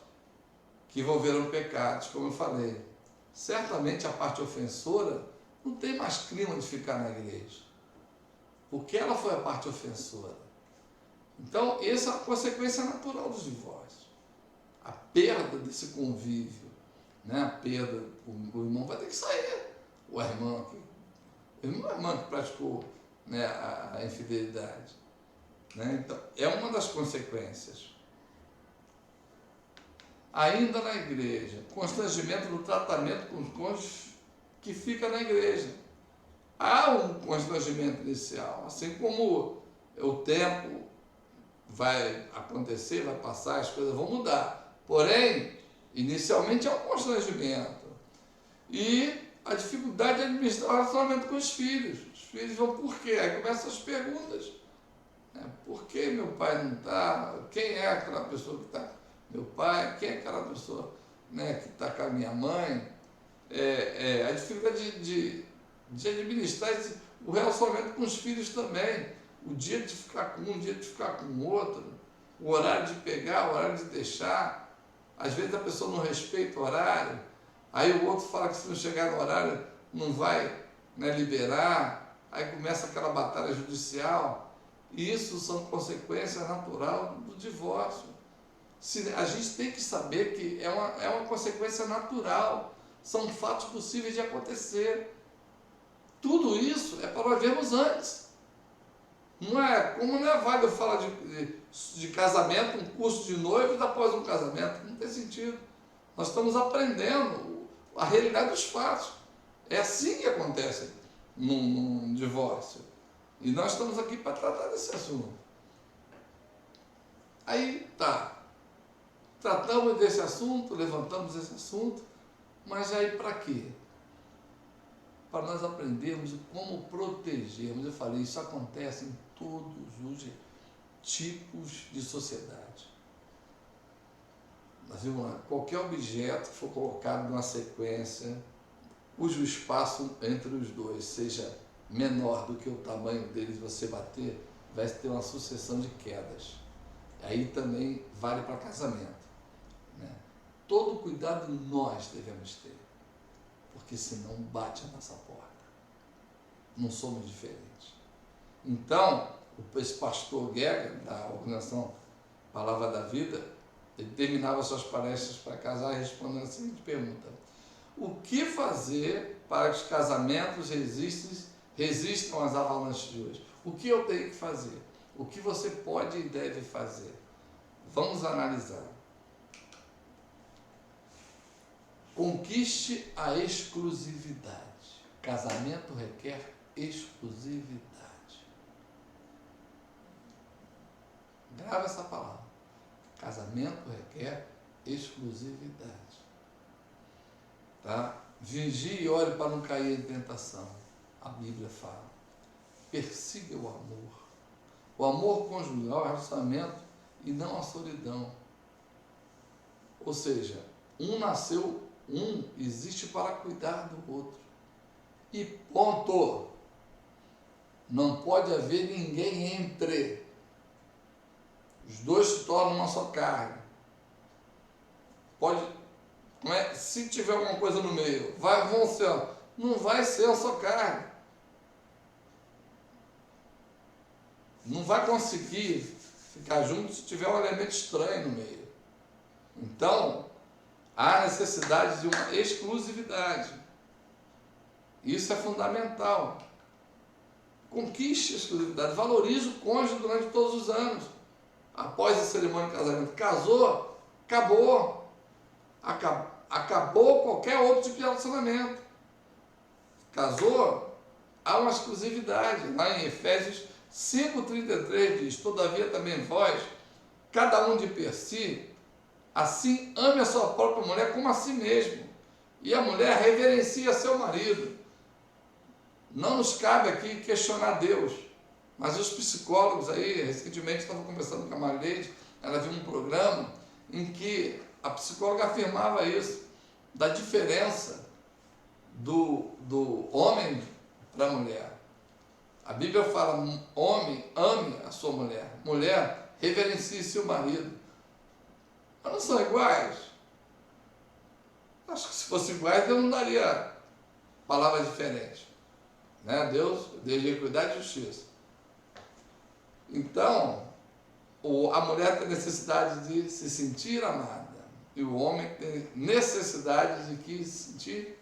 que envolveram pecados, como eu falei. Certamente a parte ofensora não tem mais clima de ficar na igreja, porque ela foi a parte ofensora. Então, essa é a consequência natural dos divórcios. A perda desse convívio, né? A perda, o irmão vai ter que sair, ou a irmã que praticou, né, a infidelidade. Né? Então, é uma das consequências. Ainda na igreja, constrangimento do tratamento com os cônjuges que fica na igreja. Há um constrangimento inicial, assim como o tempo vai acontecer, vai passar, as coisas vão mudar. Porém, inicialmente é um constrangimento. E a dificuldade de administrar o relacionamento com os filhos. Os filhos vão, por quê? Aí começam as perguntas. Por que meu pai não está? Quem é aquela pessoa que está? Meu pai? Quem é aquela pessoa, né, que está com a minha mãe? A dificuldade de administrar o relacionamento com os filhos também. O dia de ficar com um, o dia de ficar com o outro. O horário de pegar, o horário de deixar. Às vezes a pessoa não respeita o horário. Aí o outro fala que se não chegar no horário não vai, né, liberar. Aí começa aquela batalha judicial. E isso são consequências naturais do divórcio. A gente tem que saber que é uma consequência natural. São fatos possíveis de acontecer. Tudo isso é para nós vermos antes. Como não é válido falar de casamento, um curso de noivos após um casamento. Não tem sentido. Nós estamos aprendendo a realidade dos fatos. É assim que acontece num divórcio. E nós estamos aqui para tratar desse assunto. Aí tá. Tratamos desse assunto, levantamos esse assunto, mas aí para quê? Para nós aprendermos como protegermos. Eu falei, isso acontece em todos os tipos de sociedade. Nós vimos lá, qualquer objeto que for colocado numa sequência, cujo espaço entre os dois seja menor do que o tamanho deles, você bater, vai ter uma sucessão de quedas. Aí também vale para casamento. Né? Todo cuidado nós devemos ter, porque senão bate a nossa porta. Não somos diferentes. Então, esse pastor Guerra, da organização Palavra da Vida, ele terminava suas palestras para casar respondendo a seguinte pergunta: o que fazer para que os casamentos resistam às avalanches de hoje? O que eu tenho que fazer? O que você pode e deve fazer? Vamos analisar. Conquiste a exclusividade. Casamento requer exclusividade. Grava essa palavra. Casamento requer exclusividade. Tá? Vigie e ore para não cair em tentação. A Bíblia fala. Persiga o amor. O amor conjugal é relacionamento e não a solidão. Ou seja, um existe para cuidar do outro. E ponto. Não pode haver ninguém entre. Os dois se tornam uma só carne. pode, se tiver alguma coisa no meio, vão ser, não vai ser só carne. Não vai conseguir ficar junto se tiver um elemento estranho no meio. Então, há necessidade de uma exclusividade. Isso é fundamental. Conquiste a exclusividade, valorize o cônjuge durante todos os anos. Após a cerimônia de casamento, casou, acabou. Acabou qualquer outro tipo de relacionamento. Casou, há uma exclusividade. Lá em Efésios 5,33 diz: todavia também vós, cada um de per si, assim ame a sua própria mulher como a si mesmo. E a mulher reverencia seu marido. Não nos cabe aqui questionar Deus, mas os psicólogos aí, recentemente estavam conversando com a Marleide, ela viu um programa em que a psicóloga afirmava isso, da diferença do homem para a mulher. A Bíblia fala: homem, ame a sua mulher. Mulher, reverencie seu marido. Mas não são iguais? Acho que se fossem iguais, Deus não daria palavras diferentes. Né? Deus de equidade e justiça. Então, a mulher tem necessidade de se sentir amada. E o homem tem necessidade de se sentir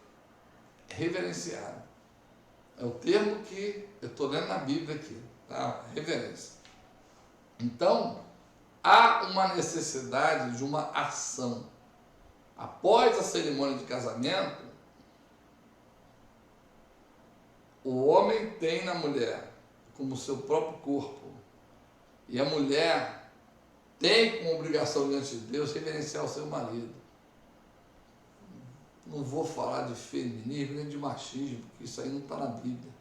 reverenciado. É o termo que eu estou lendo na Bíblia aqui, tá? Reverência. Então, há uma necessidade de uma ação. Após a cerimônia de casamento, o homem tem na mulher como seu próprio corpo. E a mulher tem como obrigação diante de Deus reverenciar o seu marido. Não vou falar de feminismo nem de machismo, porque isso aí não está na Bíblia.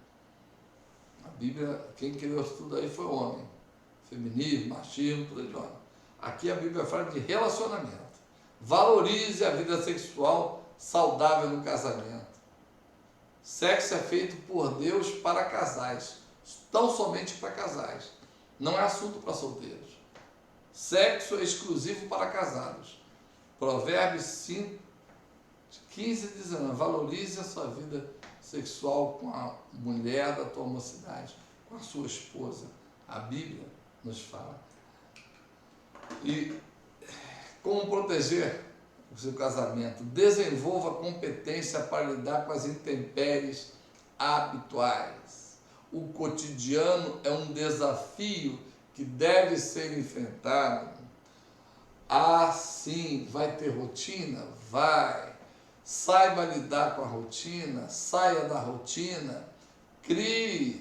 A Bíblia, quem criou isso tudo aí foi o homem. Feminismo, machismo, tudo de homem. Aqui a Bíblia fala de relacionamento. Valorize a vida sexual saudável no casamento. Sexo é feito por Deus para casais, tão somente para casais. Não é assunto para solteiros. Sexo é exclusivo para casados. Provérbios 5, 15 e 19. Valorize a sua vida sexual com a mulher da tua mocidade, com a sua esposa. A Bíblia nos fala. E como proteger o seu casamento? Desenvolva competência para lidar com as intempéries habituais. O cotidiano é um desafio que deve ser enfrentado. Ah, sim, vai ter rotina? Vai. Saiba lidar com a rotina, saia da rotina, crie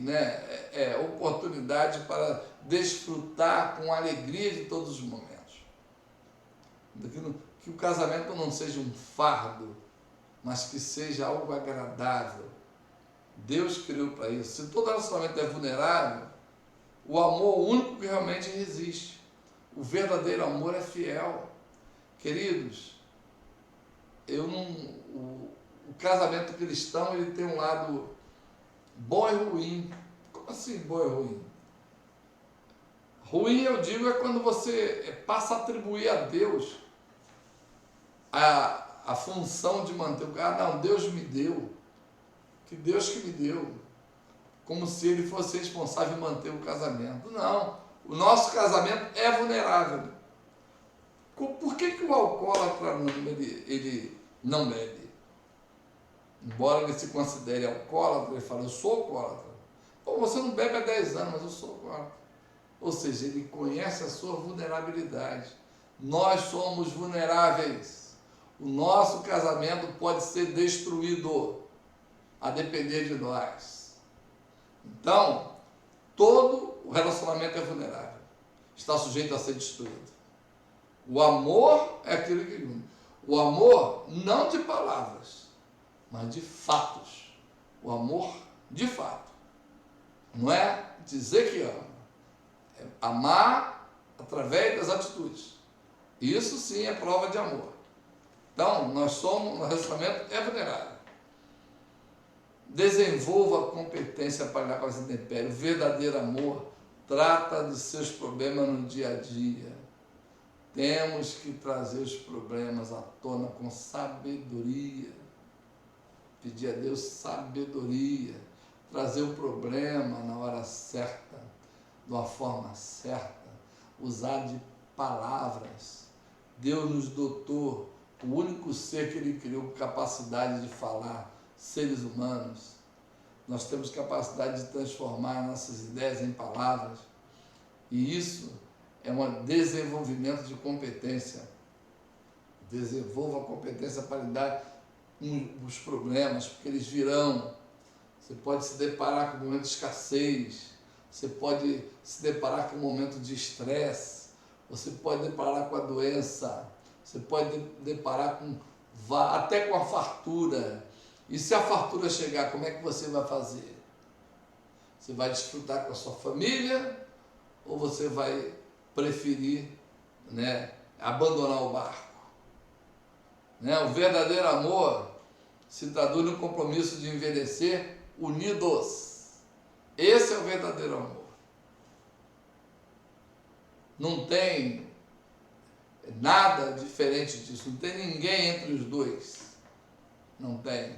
oportunidade para desfrutar com alegria de todos os momentos. Que o casamento não seja um fardo, mas que seja algo agradável. Deus criou para isso. Se todo relacionamento é vulnerável, o amor único que realmente resiste. O verdadeiro amor é fiel. Queridos, o casamento cristão ele tem um lado bom e ruim. Como assim bom e ruim? Ruim, eu digo, é quando você passa a atribuir a Deus a função de manter o cara. Não, Deus me deu. Que Deus que me deu. Como se ele fosse responsável em manter o casamento. Não, o nosso casamento é vulnerável. Por que o alcoólatra ele não bebe? Embora ele se considere alcoólatra, ele fala: eu sou alcoólatra. Pô, você não bebe há 10 anos, mas eu sou alcoólatra. Ou seja, ele conhece a sua vulnerabilidade. Nós somos vulneráveis. O nosso casamento pode ser destruído, a depender de nós. Então, todo o relacionamento é vulnerável. Está sujeito a ser destruído. O amor é aquilo que une. O amor não de palavras, mas de fatos. O amor de fato. Não é dizer que ama. É amar através das atitudes. Isso sim é prova de amor. Então, o relacionamento é vulnerável. Desenvolva a competência para lidar com as intempéries. O verdadeiro amor trata de seus problemas no dia a dia. Temos que trazer os problemas à tona com sabedoria. Pedir a Deus sabedoria. Trazer o problema na hora certa, de uma forma certa. Usar de palavras. Deus nos dotou, o único ser que Ele criou com capacidade de falar, seres humanos. Nós temos capacidade de transformar nossas ideias em palavras. E isso é um desenvolvimento de competência. Desenvolva a competência para lidar com os problemas, porque eles virão. Você pode se deparar com um momento de escassez, você pode se deparar com um momento de estresse, você pode deparar com a doença, você pode deparar até com a fartura. E se a fartura chegar, como é que você vai fazer? Você vai desfrutar com a sua família ou você vai preferir, né, abandonar o barco? Né? O verdadeiro amor se traduz no compromisso de envelhecer unidos. Esse é o verdadeiro amor. Não tem nada diferente disso. Não tem ninguém entre os dois. Não tem.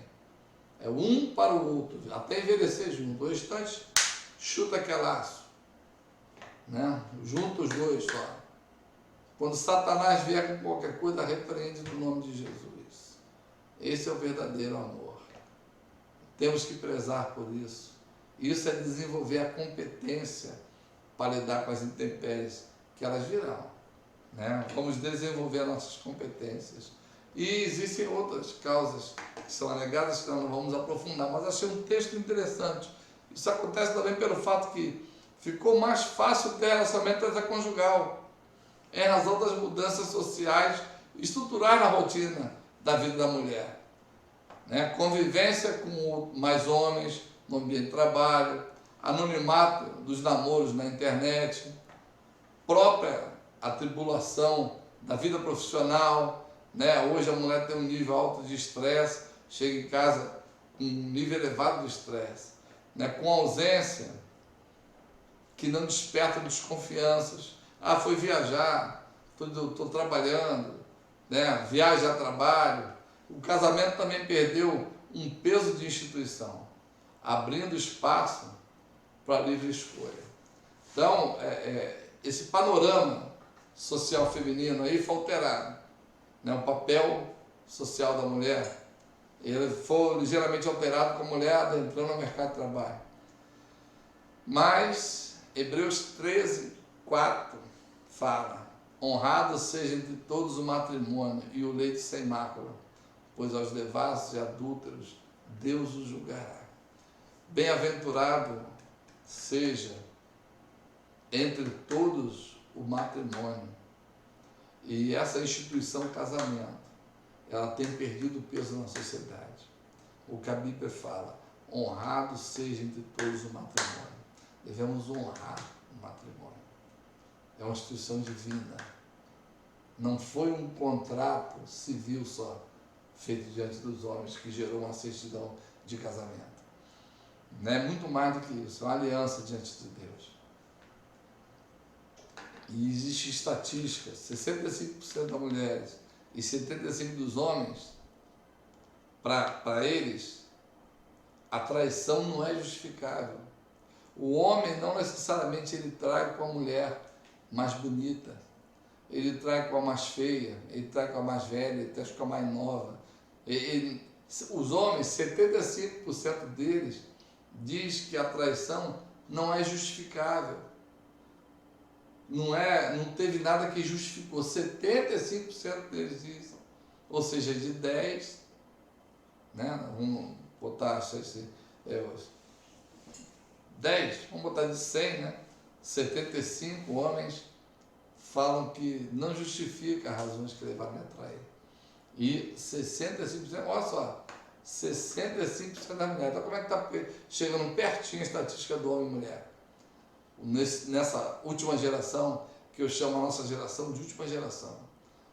É um para o outro, até envelhecer junto. O restante, chuta aquele laço. Né? Junta os dois só. Quando Satanás vier com qualquer coisa, repreende no nome de Jesus. Esse é o verdadeiro amor. Temos que prezar por isso. Isso é desenvolver a competência para lidar com as intempéries, que elas virão. Né? Vamos desenvolver nossas competências. E existem outras causas que são alegadas, que nós não vamos aprofundar, mas achei um texto interessante. Isso acontece também pelo fato que ficou mais fácil ter relacionamento extraconjugal, em razão das mudanças sociais estruturais na rotina da vida da mulher. Né? Convivência com mais homens no ambiente de trabalho, anonimato dos namoros na internet, própria atribulação da vida profissional. Né? Hoje a mulher tem um nível alto de estresse, chega em casa com um nível elevado de estresse, né? Com ausência que não desperta desconfianças. Ah, foi viajar, estou trabalhando, né? Viaja a trabalho. O casamento também perdeu um peso de instituição, abrindo espaço para a livre escolha. Então, esse panorama social feminino aí foi alterado. Né? O papel social da mulher, ele foi ligeiramente alterado com a mulher entrando no mercado de trabalho. Mas Hebreus 13, 4 fala: honrado seja entre todos o matrimônio e o leite sem mácula, pois aos devassos e adúlteros Deus os julgará. Bem-aventurado seja entre todos o matrimônio. E essa instituição casamento, ela tem perdido peso na sociedade. O que a Bíblia fala: honrado seja entre todos o matrimônio. Devemos honrar o matrimônio. É uma instituição divina. Não foi um contrato civil só, feito diante dos homens, que gerou uma certidão de casamento. É muito mais do que isso, é uma aliança diante de Deus. E existe estatística: 65% das mulheres e 75% dos homens, para eles, a traição não é justificável. O homem não necessariamente ele trai com a mulher mais bonita, ele trai com a mais feia, ele trai com a mais velha, ele trai com a mais nova. Os homens, 75% deles, diz que a traição não é justificável. Não teve nada que justificou. 75% deles dizem. Ou seja, de 10, né? Vamos botar 10, vamos botar de 100, né? 75 homens falam que não justifica as razões que levaram a trair. E 65%, olha só, 65% da mulher. Então como é que está chegando pertinho a estatística do homem e mulher? Nessa última geração, que eu chamo a nossa geração de última geração.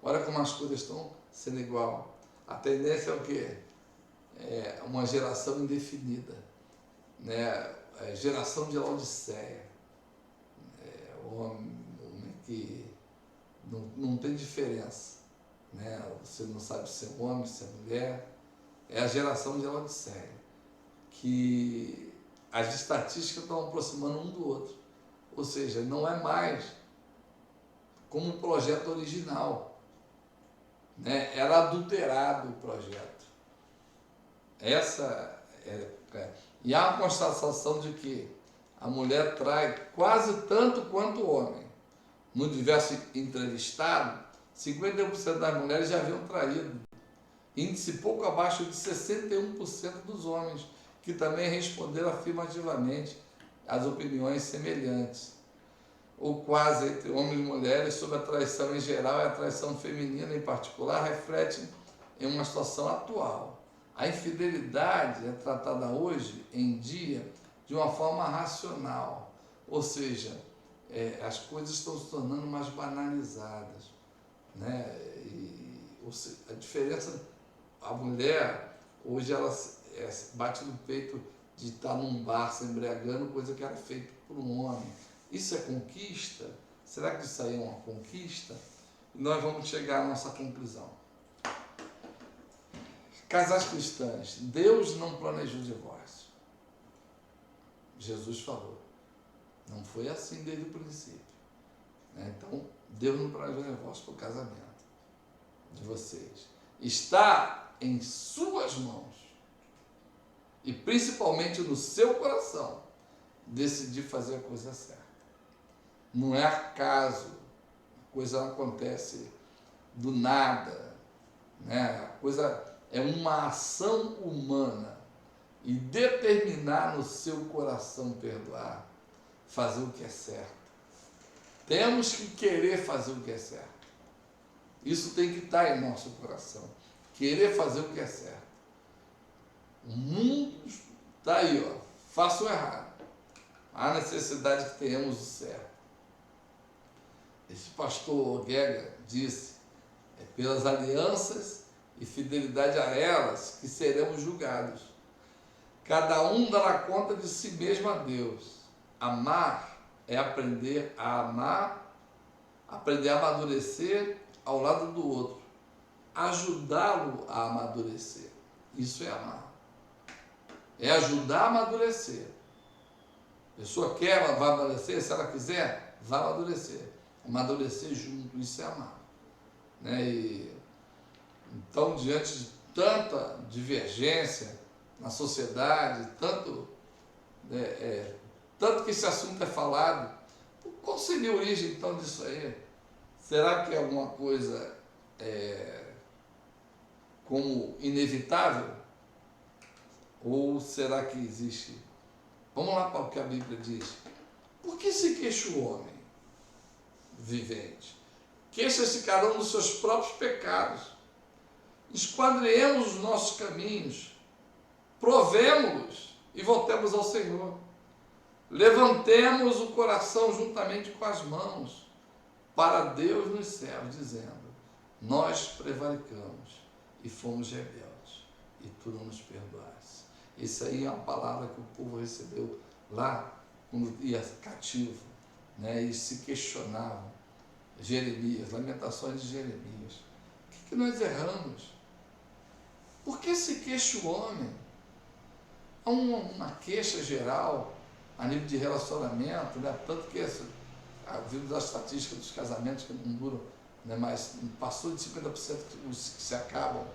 Olha como as coisas estão sendo igual. A tendência é o quê? É uma geração indefinida, né? Geração de Laodiceia. O homem que Não tem diferença, né? Você não sabe se é homem, se é mulher. É a geração de Laodiceia, que as estatísticas estão aproximando um do outro. Ou seja, não é mais como um projeto original, né? Era adulterado o projeto. E há uma constatação de que a mulher trai quase tanto quanto o homem. No diverso entrevistado, 51% das mulheres já haviam traído. Índice pouco abaixo de 61% dos homens, que também responderam afirmativamente às opiniões semelhantes. O quase entre homens e mulheres sobre a traição em geral e a traição feminina em particular reflete em uma situação atual. A infidelidade é tratada hoje em dia de uma forma racional, ou seja, as coisas estão se tornando mais banalizadas, né? A diferença, a mulher hoje ela bate no peito de estar num bar se embriagando, coisa que era feita por um homem. Isso é conquista? Será que isso aí é uma conquista? E nós vamos chegar à nossa conclusão. Casais cristãs, Deus não planejou divórcio. Jesus falou. Não foi assim desde o princípio. Então, Deus não planejou divórcio para o casamento de vocês. Está em suas mãos e principalmente no seu coração decidir fazer a coisa certa. Não é acaso, a coisa não acontece do nada, né? A coisa é uma ação humana e determinar no seu coração perdoar, fazer o que é certo. Temos que querer fazer o que é certo. Isso tem que estar em nosso coração. Querer fazer o que é certo. O mundo está aí, ó. Faça o errado. Há necessidade que tenhamos o certo. Esse pastor Gega disse, é pelas alianças e fidelidade a elas que seremos julgados. Cada um dará conta de si mesmo a Deus. Amar é aprender a amar, aprender a amadurecer ao lado do outro, ajudá-lo a amadurecer. Isso é amar. É ajudar a amadurecer. A pessoa quer, ela vai amadurecer, se ela quiser, vai amadurecer. Amadurecer junto, isso é amar. Né? Então, diante de tanta divergência na sociedade, tanto que esse assunto é falado, qual seria a origem então disso aí? Será que é alguma coisa como inevitável? Ou será que existe? Vamos lá para o que a Bíblia diz. Por que se queixa o homem vivente? Queixa-se cada um dos seus próprios pecados. Esquadriemos os nossos caminhos, provemo-los e voltemos ao Senhor. Levantemos o coração juntamente com as mãos para Deus nos céus, dizendo: nós prevaricamos e fomos rebeldes, e tu não nos perdoaste. Isso aí é uma palavra que o povo recebeu lá quando ia cativo, né? E se questionavam. Jeremias, Lamentações de Jeremias. O que nós erramos? Por que se queixa o homem? Há uma queixa geral a nível de relacionamento, né? Tanto que vindo da estatística dos casamentos que não duram, né? Mas passou de 50% os que se acabam,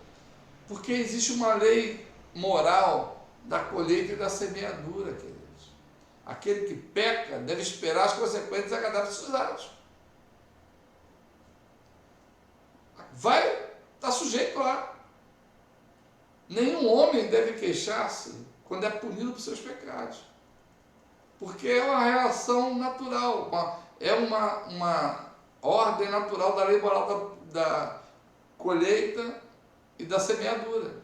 porque existe uma lei moral da colheita e da semeadura, queridos. Aquele que peca deve esperar as consequências agradáveis dos seus atos. Vai estar sujeito lá. Nenhum homem deve queixar-se quando é punido por seus pecados, porque é uma reação natural, é uma ordem natural da lei moral da colheita e da semeadura.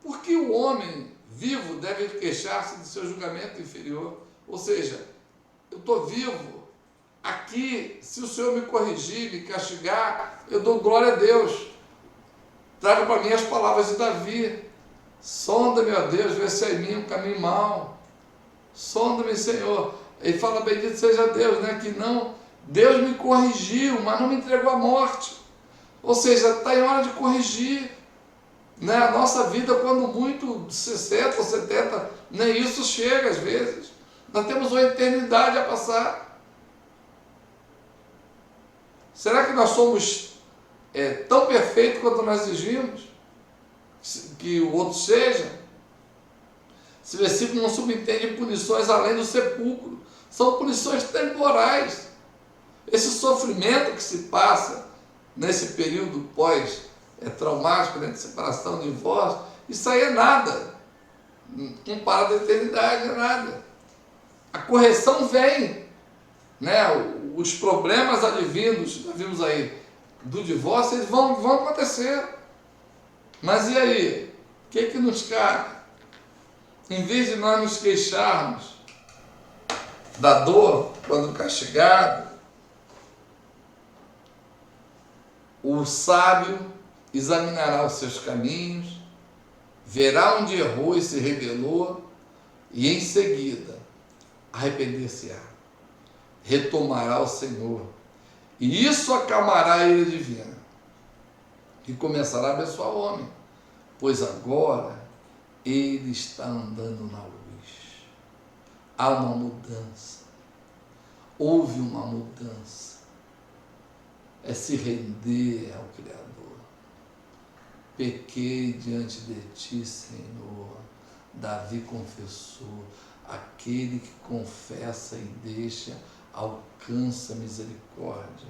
Por que o homem vivo deve queixar-se de seu julgamento inferior? Ou seja, eu estou vivo aqui, se o Senhor me corrigir, me castigar, eu dou glória a Deus. Traga para mim as palavras de Davi: sonda-me, ó Deus, vê se é em mim um caminho mau. Sonda-me, Senhor. Ele fala: bendito seja Deus, né? Que não Deus me corrigiu, mas não me entregou à morte. Ou seja, está em hora de corrigir. Né? A nossa vida, quando muito, 60 ou 70, nem isso chega às vezes. Nós temos uma eternidade a passar. Será que nós somos tão perfeitos quanto nós exigimos que o outro seja? Esse versículo não subentende punições além do sepulcro. São punições temporais. Esse sofrimento que se passa nesse período pós-traumático, né, de separação, de divórcio, isso aí é nada. Comparado à eternidade, é nada. A correção vem. Né? Os problemas advindos, já vimos aí, do divórcio, eles vão acontecer. Mas e aí? O que nos cabe? Em vez de nós nos queixarmos da dor quando castigado, o sábio examinará os seus caminhos, verá onde errou e se rebelou, e em seguida arrepender-se-á. Retomará o Senhor, e isso acalmará a ira divina, e começará a abençoar o homem, pois agora ele está andando na luz. Há uma mudança, houve uma mudança. É se render ao Criador. Pequei diante de ti, Senhor. Davi confessou: aquele que confessa e deixa, alcança misericórdia.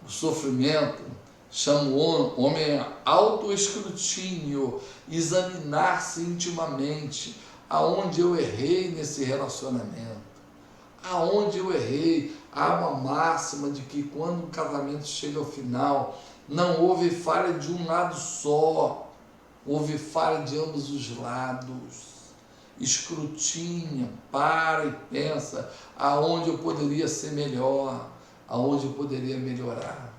O sofrimento chama o homem a autoescrutínio, examinar-se intimamente, aonde eu errei nesse relacionamento, aonde eu errei. Há uma máxima de que quando o casamento chega ao final, não houve falha de um lado só, houve falha de ambos os lados. Escrutinha, para e pensa aonde eu poderia ser melhor, aonde eu poderia melhorar.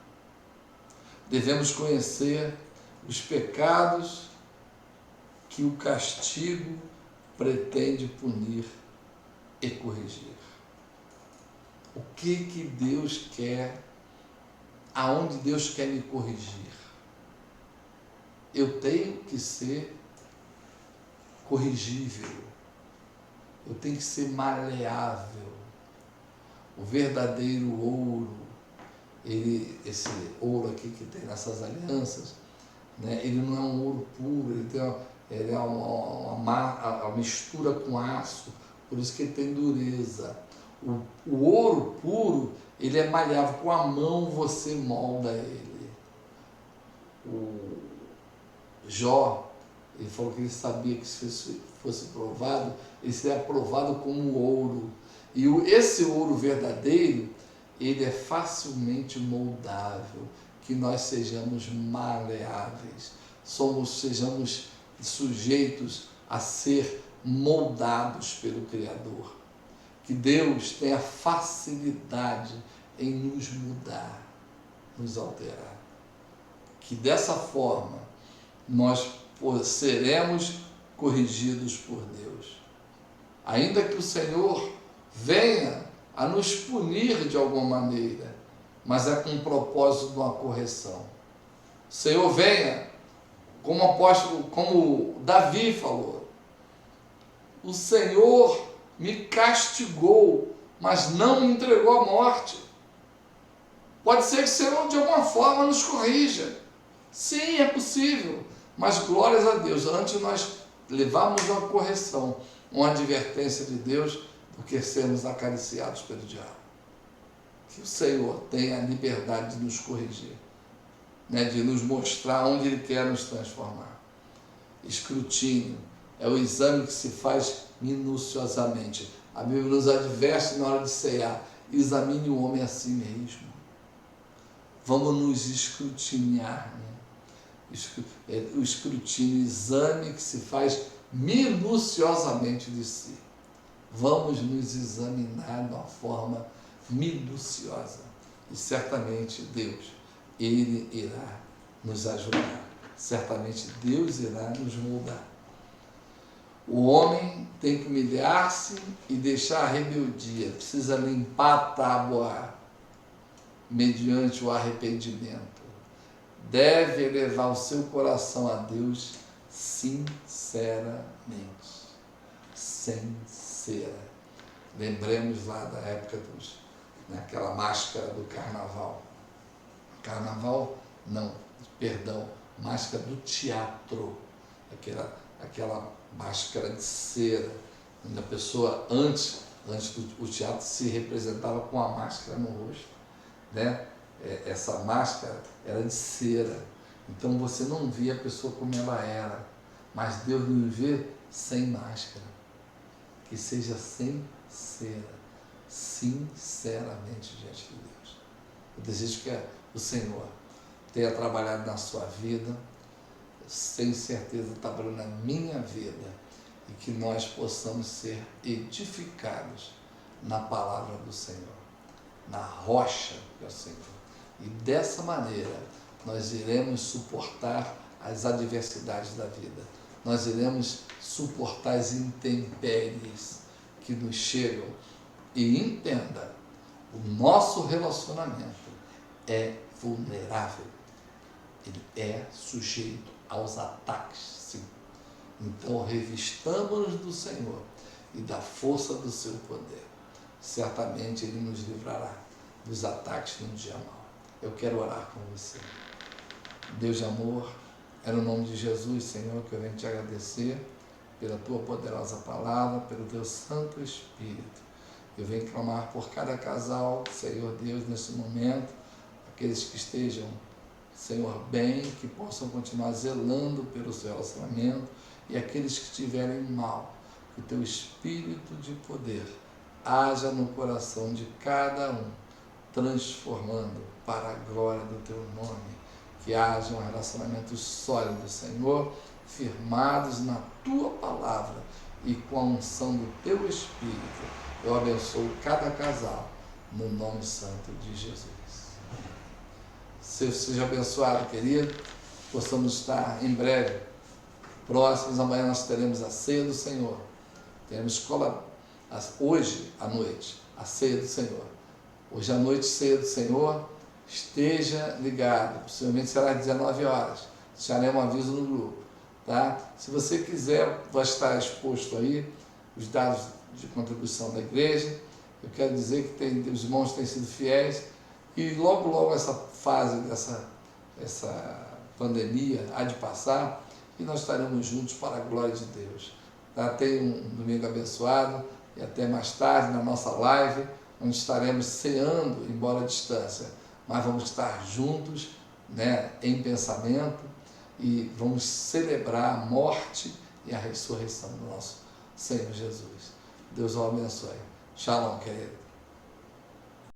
Devemos conhecer os pecados que o castigo pretende punir e corrigir. O que Deus quer, aonde Deus quer me corrigir? Eu tenho que ser corrigível, eu tenho que ser maleável. O verdadeiro ouro, esse ouro aqui que tem nessas alianças, né, ele não é um ouro puro, ele é uma mistura com aço, por isso que ele tem dureza. O ouro puro, ele é maleável, com a mão você molda ele. O Jó, ele falou que ele sabia que se fosse provado, ele seria provado como ouro. E esse ouro verdadeiro, ele é facilmente moldável, que nós sejamos maleáveis, sejamos sujeitos a ser moldados pelo Criador. Que Deus tenha facilidade em nos mudar, nos alterar. Que dessa forma nós seremos corrigidos por Deus. Ainda que o Senhor venha a nos punir de alguma maneira, mas é com o propósito de uma correção. O Senhor venha, como Davi falou, o Senhor me castigou, mas não me entregou à morte. Pode ser que o Senhor de alguma forma nos corrija. Sim, é possível, mas glórias a Deus, antes nós levarmos uma correção, uma advertência de Deus, do que sermos acariciados pelo diabo. Que o Senhor tenha a liberdade de nos corrigir, né, de nos mostrar onde Ele quer nos transformar. Escrutínio é o exame que se faz minuciosamente. A Bíblia nos adverte na hora de ceiar: examine o homem a si mesmo. Vamos nos escrutiniar, né? O escrutínio, o exame que se faz minuciosamente de si. Vamos nos examinar de uma forma minuciosa. E certamente Deus, Ele irá nos ajudar. Certamente Deus irá nos moldar. O homem tem que humilhar-se e deixar a rebeldia, precisa limpar a tábua mediante o arrependimento. Deve elevar o seu coração a Deus sinceramente. Sincera. Lembremos lá da época naquela máscara do carnaval. Carnaval, não, perdão, máscara do teatro. Aquela máscara de cera, onde a pessoa, antes do teatro, se representava com a máscara no rosto, né? Essa máscara era de cera, então você não via a pessoa como ela era, mas Deus nos vê sem máscara, que seja sincera, sinceramente diante de Deus. Eu desejo que o Senhor tenha trabalhado na sua vida, sem certeza trabalhou na minha vida, e que nós possamos ser edificados na palavra do Senhor, na rocha que é o Senhor. E dessa maneira nós iremos suportar as adversidades da vida, nós iremos suportar as intempéries que nos chegam. E entenda, o nosso relacionamento é vulnerável, ele é sujeito aos ataques, sim. Então revistamos-nos do Senhor e da força do seu poder. Certamente Ele nos livrará dos ataques no dia mau. Eu quero orar com você. Deus de amor, é no nome de Jesus, Senhor, que eu venho te agradecer pela tua poderosa palavra, pelo teu Santo Espírito. Eu venho clamar por cada casal, Senhor Deus, nesse momento, aqueles que estejam, Senhor, bem, que possam continuar zelando pelo seu relacionamento, e aqueles que estiverem mal, que o teu Espírito de poder haja no coração de cada um, transformando para a glória do teu nome, que haja um relacionamento sólido, Senhor, firmados na tua palavra e com a unção do teu Espírito. Eu abençoo cada casal, no nome santo de Jesus. Seja abençoado, querido. Possamos estar em breve próximos. Amanhã nós teremos a ceia do Senhor. Teremos escola hoje à noite, a ceia do Senhor. Hoje à noite, ceia do Senhor. Esteja ligado. Possivelmente será às 19 horas. Deixarei um aviso no grupo. Tá? Se você quiser, vai estar exposto aí os dados de contribuição da igreja. Eu quero dizer que os irmãos têm sido fiéis e logo essa fase essa pandemia há de passar e nós estaremos juntos para a glória de Deus. Tá? Tenha um domingo abençoado e até mais tarde na nossa live, onde estaremos ceando, embora à distância, mas vamos estar juntos, né, em pensamento, e vamos celebrar a morte e a ressurreição do nosso Senhor Jesus. Deus o abençoe. Shalom, querido.